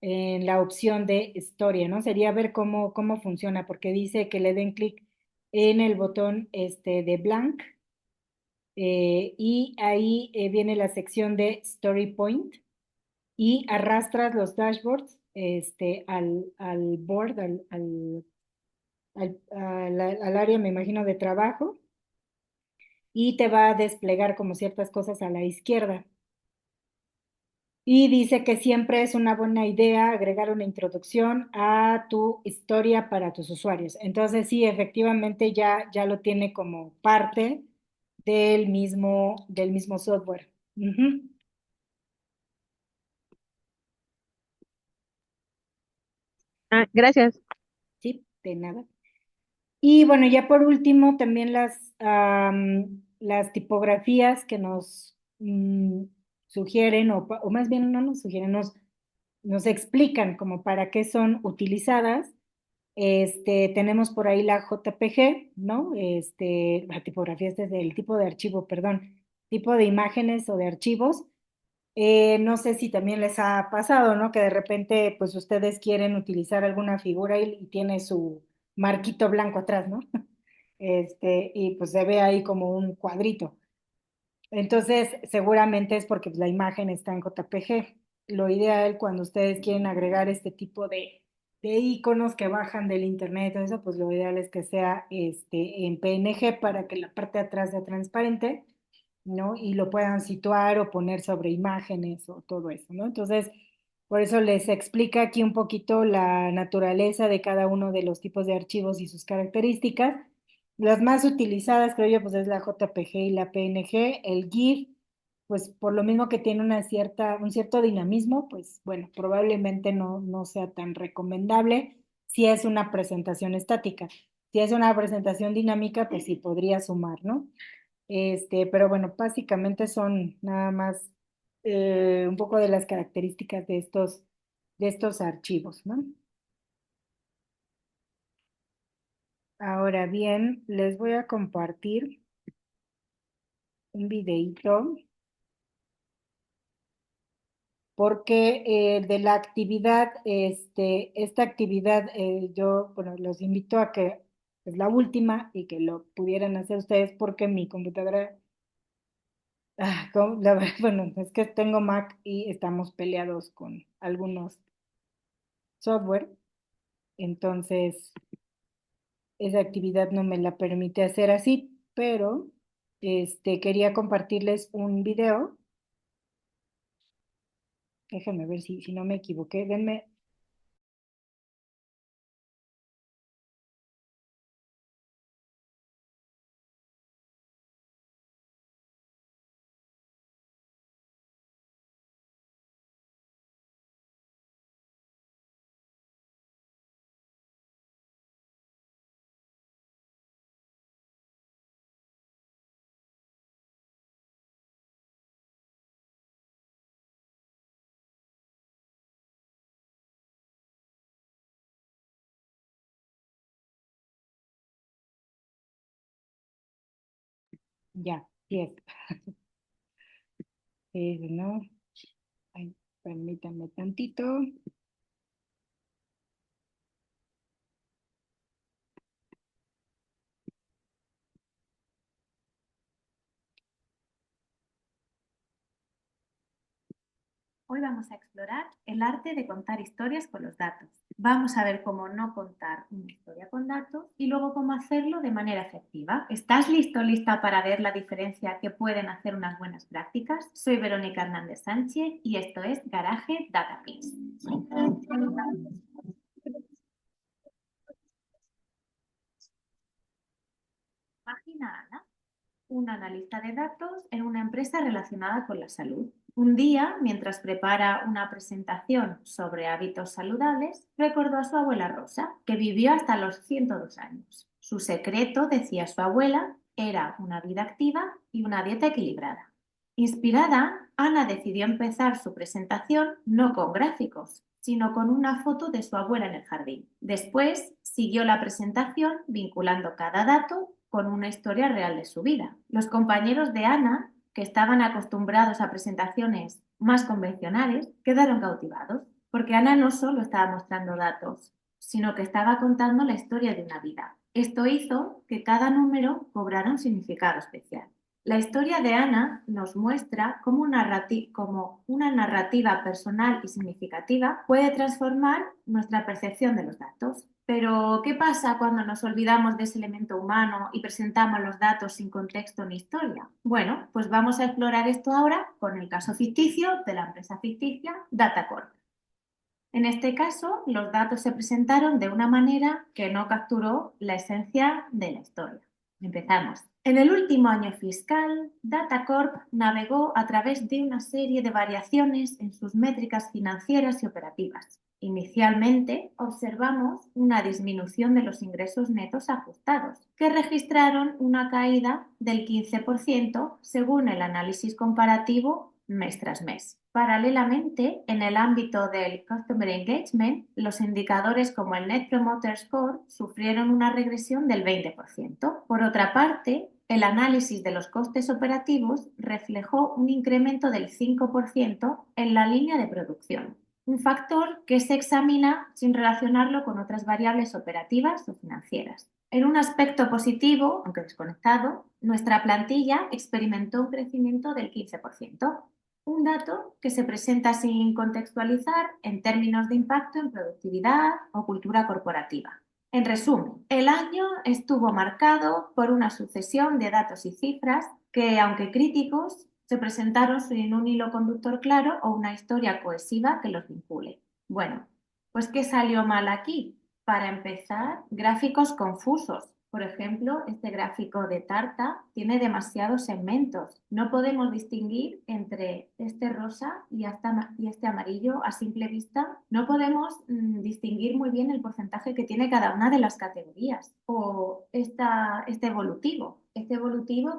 en la opción de historia, ¿no? Sería ver cómo funciona, porque dice que le den clic en el botón de blank y ahí viene la sección de Story Point y arrastras los dashboards al board, al área, me imagino, de trabajo y te va a desplegar como ciertas cosas a la izquierda. Y dice que siempre es una buena idea agregar una introducción a tu historia para tus usuarios. Entonces, sí, efectivamente ya lo tiene como parte del mismo software. Ujú. Ah, gracias. Sí, de nada. Y bueno, ya por último, también las tipografías que nos sugieren, o más bien no nos sugieren, nos explican como para qué son utilizadas. Tenemos por ahí la JPG, ¿no? La tipografía este es el tipo de archivo, perdón, tipo de imágenes o de archivos. No sé si también les ha pasado, ¿no? Que de repente, pues ustedes quieren utilizar alguna figura y tiene su marquito blanco atrás, ¿no? Y pues se ve ahí como un cuadrito. Entonces, seguramente es porque pues, la imagen está en JPG. Lo ideal cuando ustedes quieren agregar este tipo de iconos que bajan del internet, todo eso, pues lo ideal es que sea en PNG para que la parte de atrás sea transparente, ¿no? Y lo puedan situar o poner sobre imágenes o todo eso, ¿no? Entonces, por eso les explica aquí un poquito la naturaleza de cada uno de los tipos de archivos y sus características. Las más utilizadas, creo yo, pues es la JPG y la PNG. El GIF, pues por lo mismo que tiene un cierto dinamismo, pues bueno, probablemente no sea tan recomendable si es una presentación estática. Si es una presentación dinámica, pues sí podría sumar, ¿no? Pero bueno, básicamente son nada más un poco de las características de estos archivos, ¿no? Ahora bien, les voy a compartir un videito porque de la actividad, esta actividad, yo, bueno, los invito a que es la última y que lo pudieran hacer ustedes porque mi computadora, la verdad, bueno, es que tengo Mac y estamos peleados con algunos software, entonces esa actividad no me la permite hacer así, pero quería compartirles un video. Déjenme ver si no me equivoqué. Denme. Ya, 10. No, ay, permítanme tantito. Hoy vamos a explorar el arte de contar historias con los datos. Vamos a ver cómo no contar una historia con datos y luego cómo hacerlo de manera efectiva. ¿Estás listo, lista para ver la diferencia que pueden hacer unas buenas prácticas? Soy Verónica Hernández Sánchez y esto es Garage DataPix. Imagina a Ana, una analista de datos en una empresa relacionada con la salud. Un día, mientras prepara una presentación sobre hábitos saludables, recordó a su abuela Rosa, que vivió hasta los 102 años. Su secreto, decía su abuela, era una vida activa y una dieta equilibrada. Inspirada, Ana decidió empezar su presentación no con gráficos, sino con una foto de su abuela en el jardín. Después siguió la presentación vinculando cada dato con una historia real de su vida. Los compañeros de Ana, que estaban acostumbrados a presentaciones más convencionales, quedaron cautivados, porque Ana no solo estaba mostrando datos, sino que estaba contando la historia de una vida. Esto hizo que cada número cobrara un significado especial. La historia de Ana nos muestra cómo una narrativa personal y significativa puede transformar nuestra percepción de los datos. Pero, ¿qué pasa cuando nos olvidamos de ese elemento humano y presentamos los datos sin contexto ni historia? Bueno, pues vamos a explorar esto ahora con el caso ficticio de la empresa ficticia Datacorp. En este caso, los datos se presentaron de una manera que no capturó la esencia de la historia. Empezamos. En el último año fiscal, Datacorp navegó a través de una serie de variaciones en sus métricas financieras y operativas. Inicialmente observamos una disminución de los ingresos netos ajustados, que registraron una caída del 15% según el análisis comparativo mes tras mes. Paralelamente, en el ámbito del Customer Engagement, los indicadores como el Net Promoter Score sufrieron una regresión del 20%. Por otra parte, el análisis de los costes operativos reflejó un incremento del 5% en la línea de producción, un factor que se examina sin relacionarlo con otras variables operativas o financieras. En un aspecto positivo, aunque desconectado, nuestra plantilla experimentó un crecimiento del 15%, un dato que se presenta sin contextualizar en términos de impacto en productividad o cultura corporativa. En resumen, el año estuvo marcado por una sucesión de datos y cifras que, aunque críticos, se presentaron sin un hilo conductor claro o una historia cohesiva que los vincule. Bueno, pues ¿qué salió mal aquí? Para empezar, gráficos confusos. Por ejemplo, este gráfico de tarta tiene demasiados segmentos. No podemos distinguir entre este rosa y este amarillo a simple vista. No podemos distinguir muy bien el porcentaje que tiene cada una de las categorías. O este evolutivo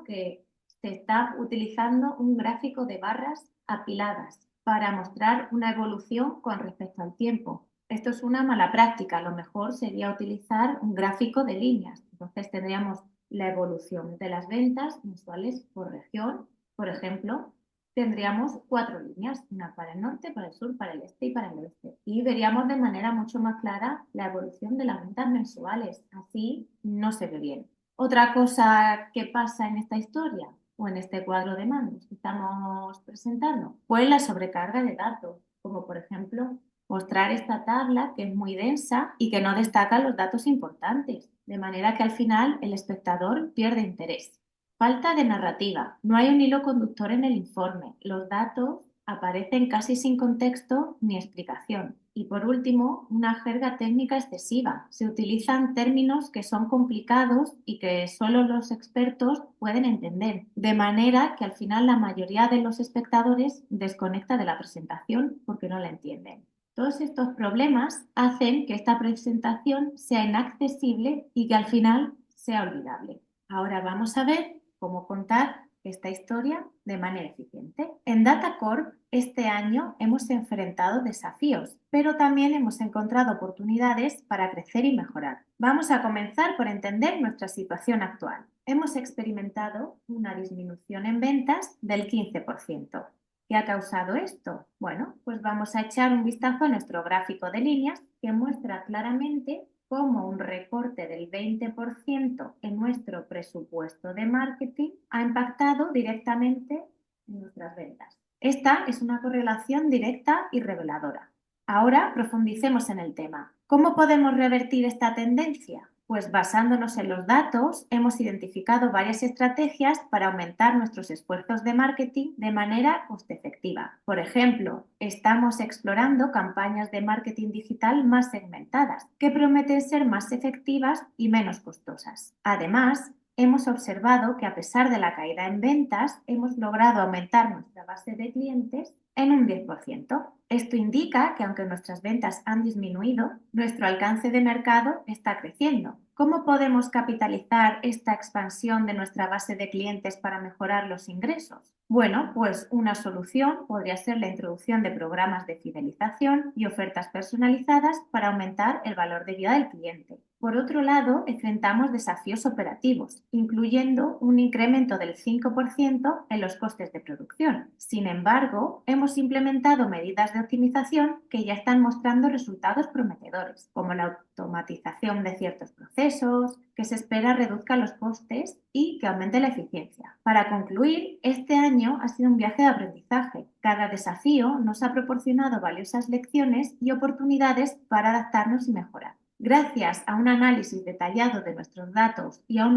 que se está utilizando un gráfico de barras apiladas para mostrar una evolución con respecto al tiempo. Esto es una mala práctica. Lo mejor sería utilizar un gráfico de líneas. Entonces tendríamos la evolución de las ventas mensuales por región. Por ejemplo, tendríamos 4 líneas, una para el norte, para el sur, para el este y para el oeste. Y veríamos de manera mucho más clara la evolución de las ventas mensuales. Así no se ve bien. Otra cosa que pasa en esta historia o en este cuadro de mandos que estamos presentando, pues la sobrecarga de datos, como por ejemplo mostrar esta tabla que es muy densa y que no destaca los datos importantes, de manera que al final el espectador pierde interés. Falta de narrativa. No hay un hilo conductor en el informe. Los datos aparecen casi sin contexto ni explicación. Y por último, una jerga técnica excesiva. Se utilizan términos que son complicados y que solo los expertos pueden entender, de manera que al final la mayoría de los espectadores desconecta de la presentación porque no la entienden. Todos estos problemas hacen que esta presentación sea inaccesible y que al final sea olvidable. Ahora vamos a ver cómo contar esta historia de manera eficiente. En DataCorp este año hemos enfrentado desafíos, pero también hemos encontrado oportunidades para crecer y mejorar. Vamos a comenzar por entender nuestra situación actual. Hemos experimentado una disminución en ventas del 15%. ¿Qué ha causado esto? Bueno, pues vamos a echar un vistazo a nuestro gráfico de líneas que muestra claramente cómo un recorte del 20% en nuestro presupuesto de marketing ha impactado directamente en nuestras ventas. Esta es una correlación directa y reveladora. Ahora profundicemos en el tema. ¿Cómo podemos revertir esta tendencia? Pues basándonos en los datos, hemos identificado varias estrategias para aumentar nuestros esfuerzos de marketing de manera coste-efectiva. Por ejemplo, estamos explorando campañas de marketing digital más segmentadas, que prometen ser más efectivas y menos costosas. Además, hemos observado que a pesar de la caída en ventas, hemos logrado aumentar nuestra base de clientes en un 10%. Esto indica que aunque nuestras ventas han disminuido, nuestro alcance de mercado está creciendo. ¿Cómo podemos capitalizar esta expansión de nuestra base de clientes para mejorar los ingresos? Bueno, pues una solución podría ser la introducción de programas de fidelización y ofertas personalizadas para aumentar el valor de vida del cliente. Por otro lado, enfrentamos desafíos operativos, incluyendo un incremento del 5% en los costes de producción. Sin embargo, hemos implementado medidas de optimización que ya están mostrando resultados prometedores, como la automatización de ciertos procesos, que se espera reduzca los costes y que aumente la eficiencia. Para concluir, este año ha sido un viaje de aprendizaje. Cada desafío nos ha proporcionado valiosas lecciones y oportunidades para adaptarnos y mejorar. Gracias a un análisis detallado de nuestros datos y a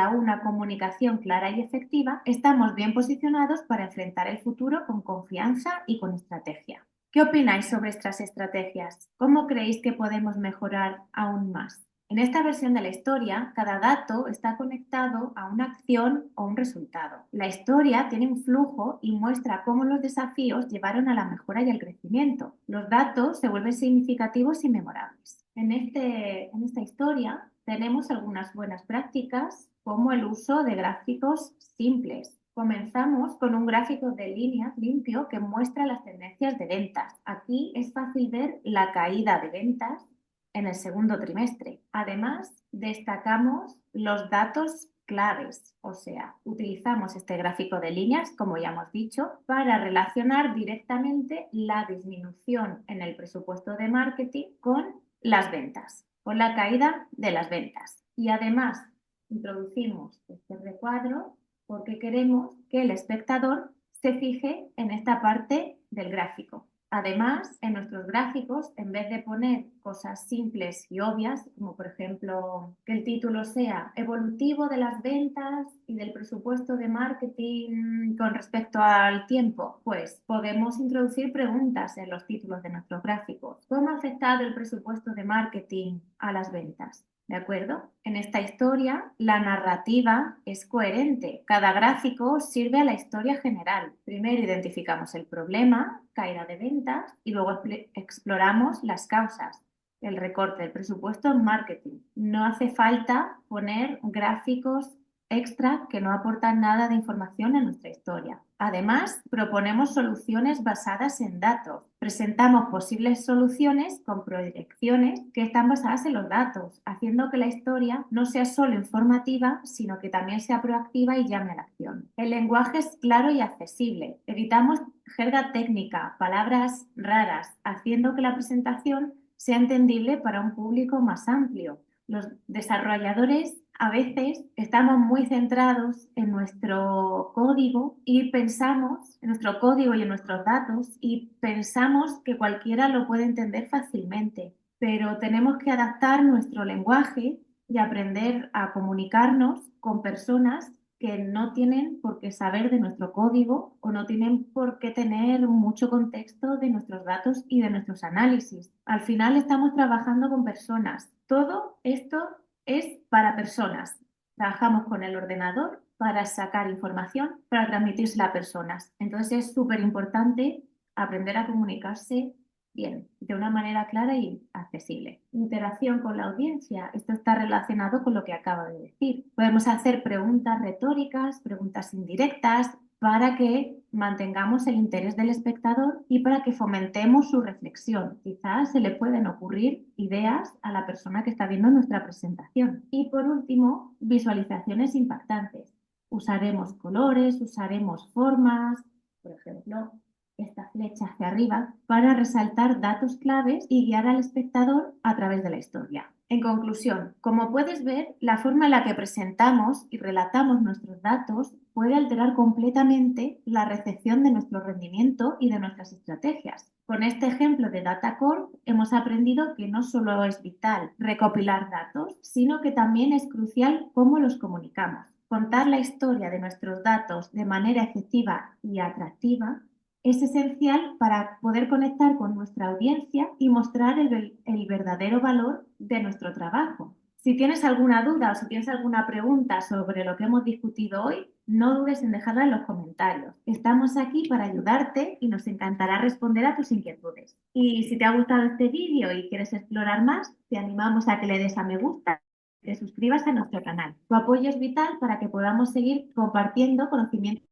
una comunicación clara y efectiva, estamos bien posicionados para enfrentar el futuro con confianza y con estrategia. ¿Qué opináis sobre estas estrategias? ¿Cómo creéis que podemos mejorar aún más? En esta versión de la historia, cada dato está conectado a una acción o un resultado. La historia tiene un flujo y muestra cómo los desafíos llevaron a la mejora y al crecimiento. Los datos se vuelven significativos y memorables. En esta historia tenemos algunas buenas prácticas, como el uso de gráficos simples. Comenzamos con un gráfico de líneas limpio que muestra las tendencias de ventas. Aquí es fácil ver la caída de ventas en el segundo trimestre. Además, destacamos los datos claves, o sea, utilizamos este gráfico de líneas, como ya hemos dicho, para relacionar directamente la disminución en el presupuesto de marketing con las ventas, con la caída de las ventas. Y además, introducimos este recuadro porque queremos que el espectador se fije en esta parte del gráfico. Además, en nuestros gráficos, en vez de poner cosas simples y obvias, como por ejemplo que el título sea evolutivo de las ventas y del presupuesto de marketing con respecto al tiempo, pues podemos introducir preguntas en los títulos de nuestros gráficos. ¿Cómo ha afectado el presupuesto de marketing a las ventas? ¿De acuerdo? En esta historia, la narrativa es coherente. Cada gráfico sirve a la historia general. Primero identificamos el problema, caída de ventas, y luego exploramos las causas, el recorte del presupuesto en marketing. No hace falta poner gráficos extra que no aportan nada de información a nuestra historia. Además, proponemos soluciones basadas en datos. Presentamos posibles soluciones con proyecciones que están basadas en los datos, haciendo que la historia no sea solo informativa, sino que también sea proactiva y llame a la acción. El lenguaje es claro y accesible. Evitamos jerga técnica, palabras raras, haciendo que la presentación sea entendible para un público más amplio. Los desarrolladores a veces estamos muy centrados en nuestro código y pensamos, en nuestro código y en nuestros datos, y pensamos que cualquiera lo puede entender fácilmente, pero tenemos que adaptar nuestro lenguaje y aprender a comunicarnos con personas que no tienen por qué saber de nuestro código o no tienen por qué tener mucho contexto de nuestros datos y de nuestros análisis. Al final estamos trabajando con personas. Todo esto es para personas. Trabajamos con el ordenador para sacar información, para transmitírsela a personas. Entonces es súper importante aprender a comunicarse bien, de una manera clara y accesible. Interacción con la audiencia. Esto está relacionado con lo que acabo de decir. Podemos hacer preguntas retóricas, preguntas indirectas, para que mantengamos el interés del espectador y para que fomentemos su reflexión. Quizás se le pueden ocurrir ideas a la persona que está viendo nuestra presentación. Y por último, visualizaciones impactantes. Usaremos colores, usaremos formas, por ejemplo, esta flecha hacia arriba, para resaltar datos claves y guiar al espectador a través de la historia. En conclusión, como puedes ver, la forma en la que presentamos y relatamos nuestros datos puede alterar completamente la recepción de nuestro rendimiento y de nuestras estrategias. Con este ejemplo de DataCorp hemos aprendido que no solo es vital recopilar datos, sino que también es crucial cómo los comunicamos. Contar la historia de nuestros datos de manera efectiva y atractiva es esencial para poder conectar con nuestra audiencia y mostrar el verdadero valor de nuestro trabajo. Si tienes alguna duda o si tienes alguna pregunta sobre lo que hemos discutido hoy, no dudes en dejarla en los comentarios. Estamos aquí para ayudarte y nos encantará responder a tus inquietudes. Y si te ha gustado este vídeo y quieres explorar más, te animamos a que le des a me gusta y te suscribas a nuestro canal. Tu apoyo es vital para que podamos seguir compartiendo conocimientos.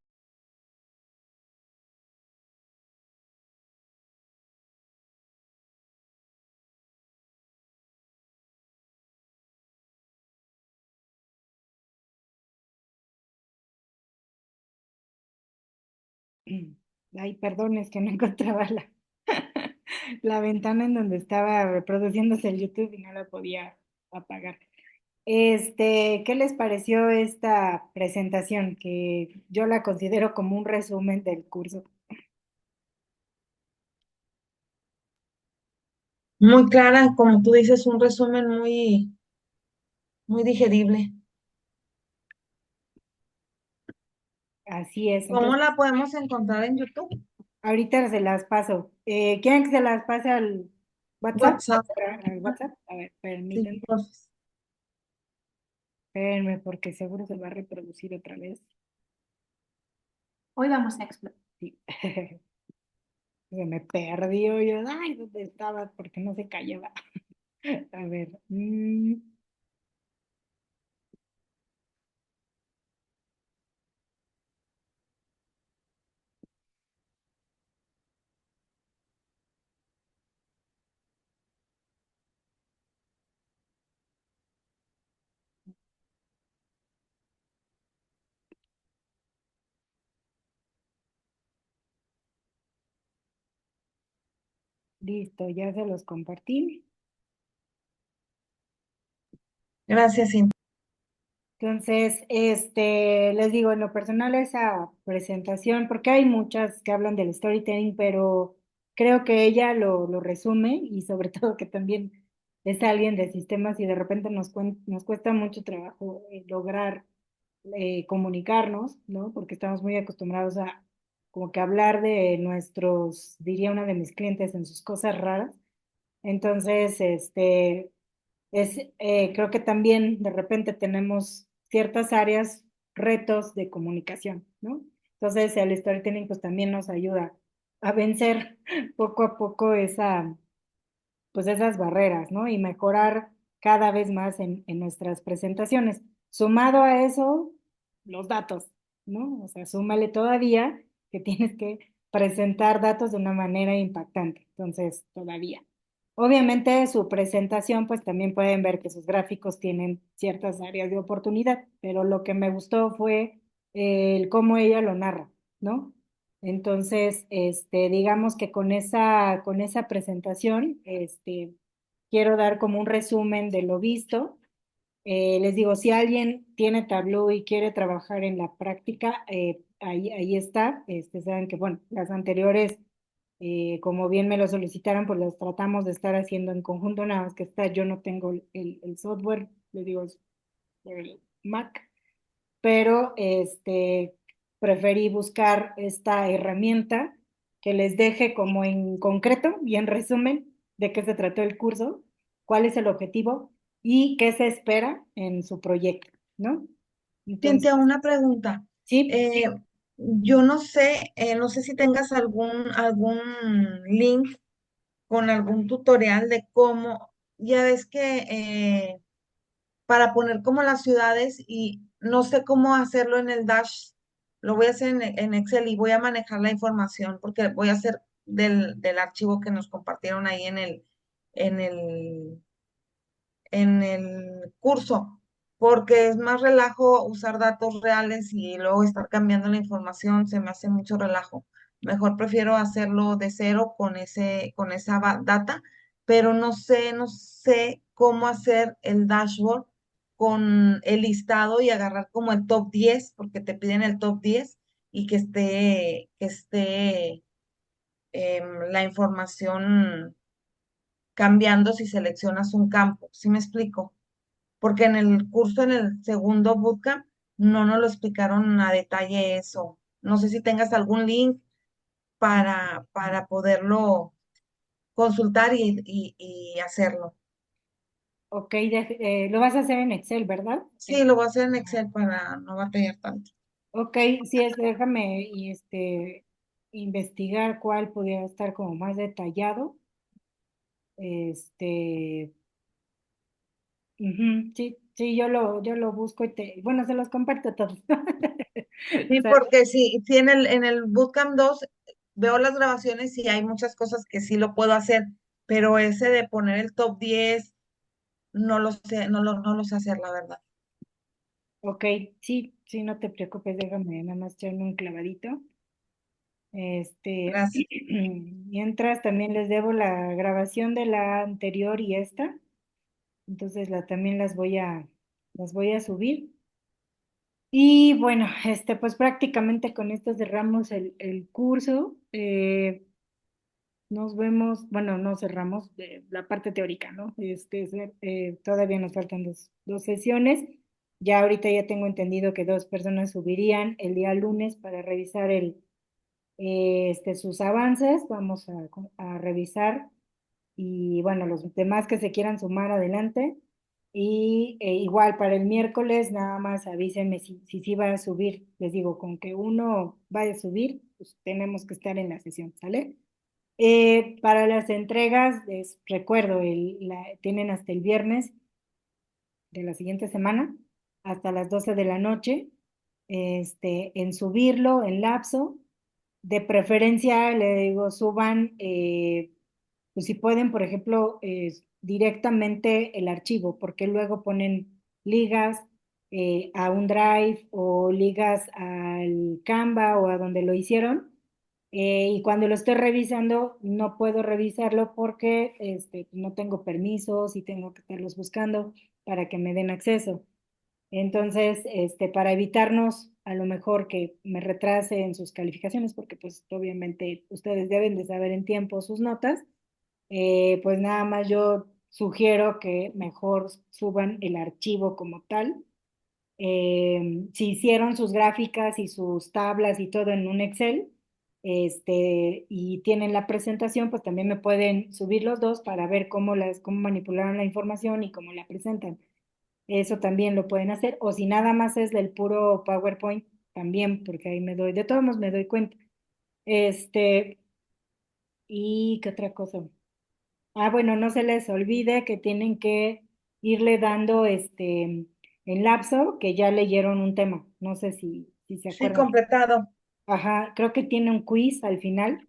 Ay, perdón, es que no encontraba la ventana en donde estaba reproduciéndose el YouTube y no la podía apagar. ¿Qué les pareció esta presentación? Que yo la considero como un resumen del curso. Muy clara, como tú dices, un resumen muy digerible. Así es. ¿Cómo Entonces, la podemos encontrar en YouTube? ahorita se las paso. ¿Quieren que se las pase al WhatsApp? WhatsApp. ¿Al WhatsApp? A ver, Sí, permítanme. porfis. Espérenme, porque seguro se va a reproducir otra vez. Hoy vamos a explorar. Sí. Se me perdió yo. Ay, ¿dónde estabas? Porque no se callaba. A ver. Listo, ya se los compartí. Gracias, Cintia. Entonces, les digo, en lo personal esa presentación, porque hay muchas que hablan del storytelling, pero creo que ella lo resume y sobre todo que también es alguien de sistemas y de repente nos cuesta mucho trabajo lograr comunicarnos, ¿no? Porque estamos muy acostumbrados a como que hablar de nuestros, diría una de mis clientes, en sus cosas raras. Entonces, creo que también de repente tenemos ciertas áreas, retos de comunicación, ¿no? Entonces el storytelling pues también nos ayuda a vencer poco a poco pues esas barreras, ¿no? Y mejorar cada vez más en nuestras presentaciones. Sumado a eso, los datos, ¿no? O sea, súmale todavía que tienes que presentar datos de una manera impactante. Entonces, todavía. Obviamente, su presentación, pues también pueden ver que sus gráficos tienen ciertas áreas de oportunidad, pero lo que me gustó fue el cómo ella lo narra, ¿no? Entonces, digamos que con esa presentación, quiero dar como un resumen de lo visto. Les digo, si alguien tiene Tableau y quiere trabajar en la práctica, ahí está. Saben que, bueno, las anteriores, como bien me lo solicitaron, pues las tratamos de estar haciendo en conjunto, nada más que está, yo no tengo el software, les digo, es el Mac, pero preferí buscar esta herramienta que les deje como en concreto y en resumen de qué se trató el curso, cuál es el objetivo y qué se espera en su proyecto, ¿no? Entonces, Cintia, una pregunta. sí, Eh, yo no sé si tengas algún link con algún tutorial de cómo, ya ves que para poner como las ciudades y no sé cómo hacerlo en el Dash, lo voy a hacer en Excel y voy a manejar la información porque voy a hacer del archivo que nos compartieron ahí en el, en el curso, porque es más relajo usar datos reales y luego estar cambiando la información, se me hace mucho relajo. Mejor prefiero hacerlo de cero con esa data, pero no sé cómo hacer el dashboard con el listado y agarrar como el top 10 porque te piden el top 10 y que esté la información cambiando si seleccionas un campo. ¿Sí me explico? Porque en el curso, en el segundo bootcamp, no nos lo explicaron a detalle eso. No sé si tengas algún link para poderlo consultar y hacerlo. ok, lo vas a hacer en Excel, ¿verdad? Sí, lo voy a hacer en Excel para no batallar tanto. Ok, sí, déjame investigar cuál pudiera estar como más detallado. Este, Ujú, sí, sí, yo lo busco bueno, se los comparto todos. Sí, O sea, porque sí en el Bootcamp 2 veo las grabaciones y hay muchas cosas que sí lo puedo hacer, pero ese de poner el top 10 no lo sé, no lo sé hacer, la verdad. ok, sí, sí, no te preocupes, déjame nada más echarme un clavadito. Gracias. Mientras también les debo la grabación de la anterior y esta, entonces también las voy a subir. Y bueno, pues prácticamente con esto cerramos el curso. Nos vemos, bueno, no cerramos la parte teórica, ¿no? Todavía nos faltan dos sesiones. Ya ahorita ya tengo entendido que dos personas subirían el día lunes para revisar sus avances. Vamos a revisar y bueno, los demás que se quieran sumar adelante. Y igual para el miércoles, nada más avísenme si sí va a subir. Les digo, con que uno vaya a subir, pues tenemos que estar en la sesión, ¿sale? Para las entregas, les recuerdo, tienen hasta el viernes de la siguiente semana, hasta las 12 de la noche, en subirlo en lapso. De preferencia, le digo, suban, pues si pueden, por ejemplo, directamente el archivo, porque luego ponen ligas a un Drive o ligas al Canva o a donde lo hicieron. Y cuando lo estoy revisando, no puedo revisarlo porque no tengo permisos y tengo que estarlos buscando para que me den acceso. Entonces, para evitarnos a lo mejor que me retrase en sus calificaciones, porque pues obviamente ustedes deben de saber en tiempo sus notas, pues nada más yo sugiero que mejor suban el archivo como tal. Si hicieron sus gráficas y sus tablas y todo en un Excel, y tienen la presentación, pues también me pueden subir los dos para ver cómo manipularon la información y cómo la presentan. Eso también lo pueden hacer. O si nada más es del puro PowerPoint, también, porque ahí de todos modos me doy cuenta. Este, ¿Y qué otra cosa? Ah, bueno, no se les olvide que tienen que irle dando en lapso que ya leyeron un tema. No sé si se Sí, acuerdan. completado. Ajá, creo que tiene un quiz al final.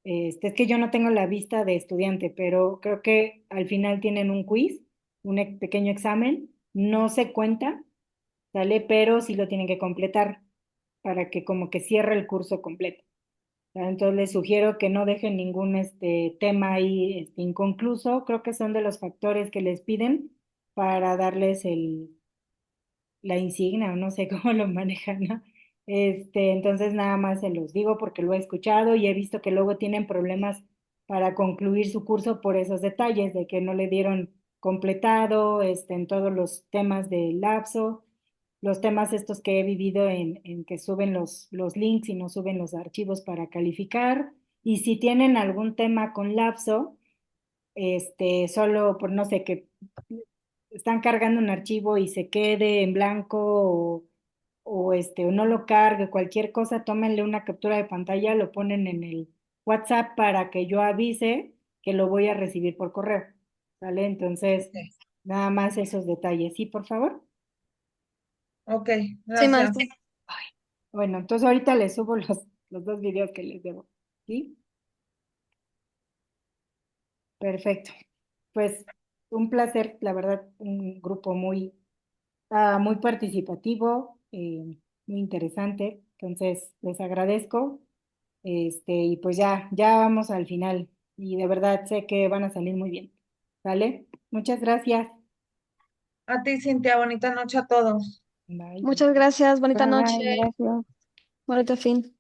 Es que yo no tengo la vista de estudiante, pero creo que al final tienen un quiz, un pequeño examen. No se cuenta, ¿sale? Pero sí lo tienen que completar para que como que cierre el curso completo. ¿Sale? Entonces les sugiero que no dejen ningún tema ahí inconcluso. Creo que son de los factores que les piden para darles la insignia, o no sé cómo lo manejan, ¿no? Entonces nada más se los digo porque lo he escuchado y he visto que luego tienen problemas para concluir su curso por esos detalles de que no le dieron completado, en todos los temas del lapso, los temas estos que he vivido en que suben los links y no suben los archivos para calificar. Y si tienen algún tema con lapso, solo por no sé, que están cargando un archivo y se quede en blanco o no lo cargue, cualquier cosa, tómenle una captura de pantalla, lo ponen en el WhatsApp para que yo avise que lo voy a recibir por correo, ¿vale? Entonces, Sí. nada más esos detalles, ¿sí, por favor? Ok, Sí, gracias. maestra. Bueno, entonces ahorita les subo los dos videos que les debo, ¿sí? Perfecto. Pues un placer, la verdad, un grupo muy participativo, muy interesante. Entonces, les agradezco. Y pues ya vamos al final. Y de verdad sé que van a salir muy bien. ¿Vale? Muchas gracias. A ti, Cintia, bonita noche a todos. Bye. Muchas gracias. Bonita noche. Bye, gracias. Bonito fin.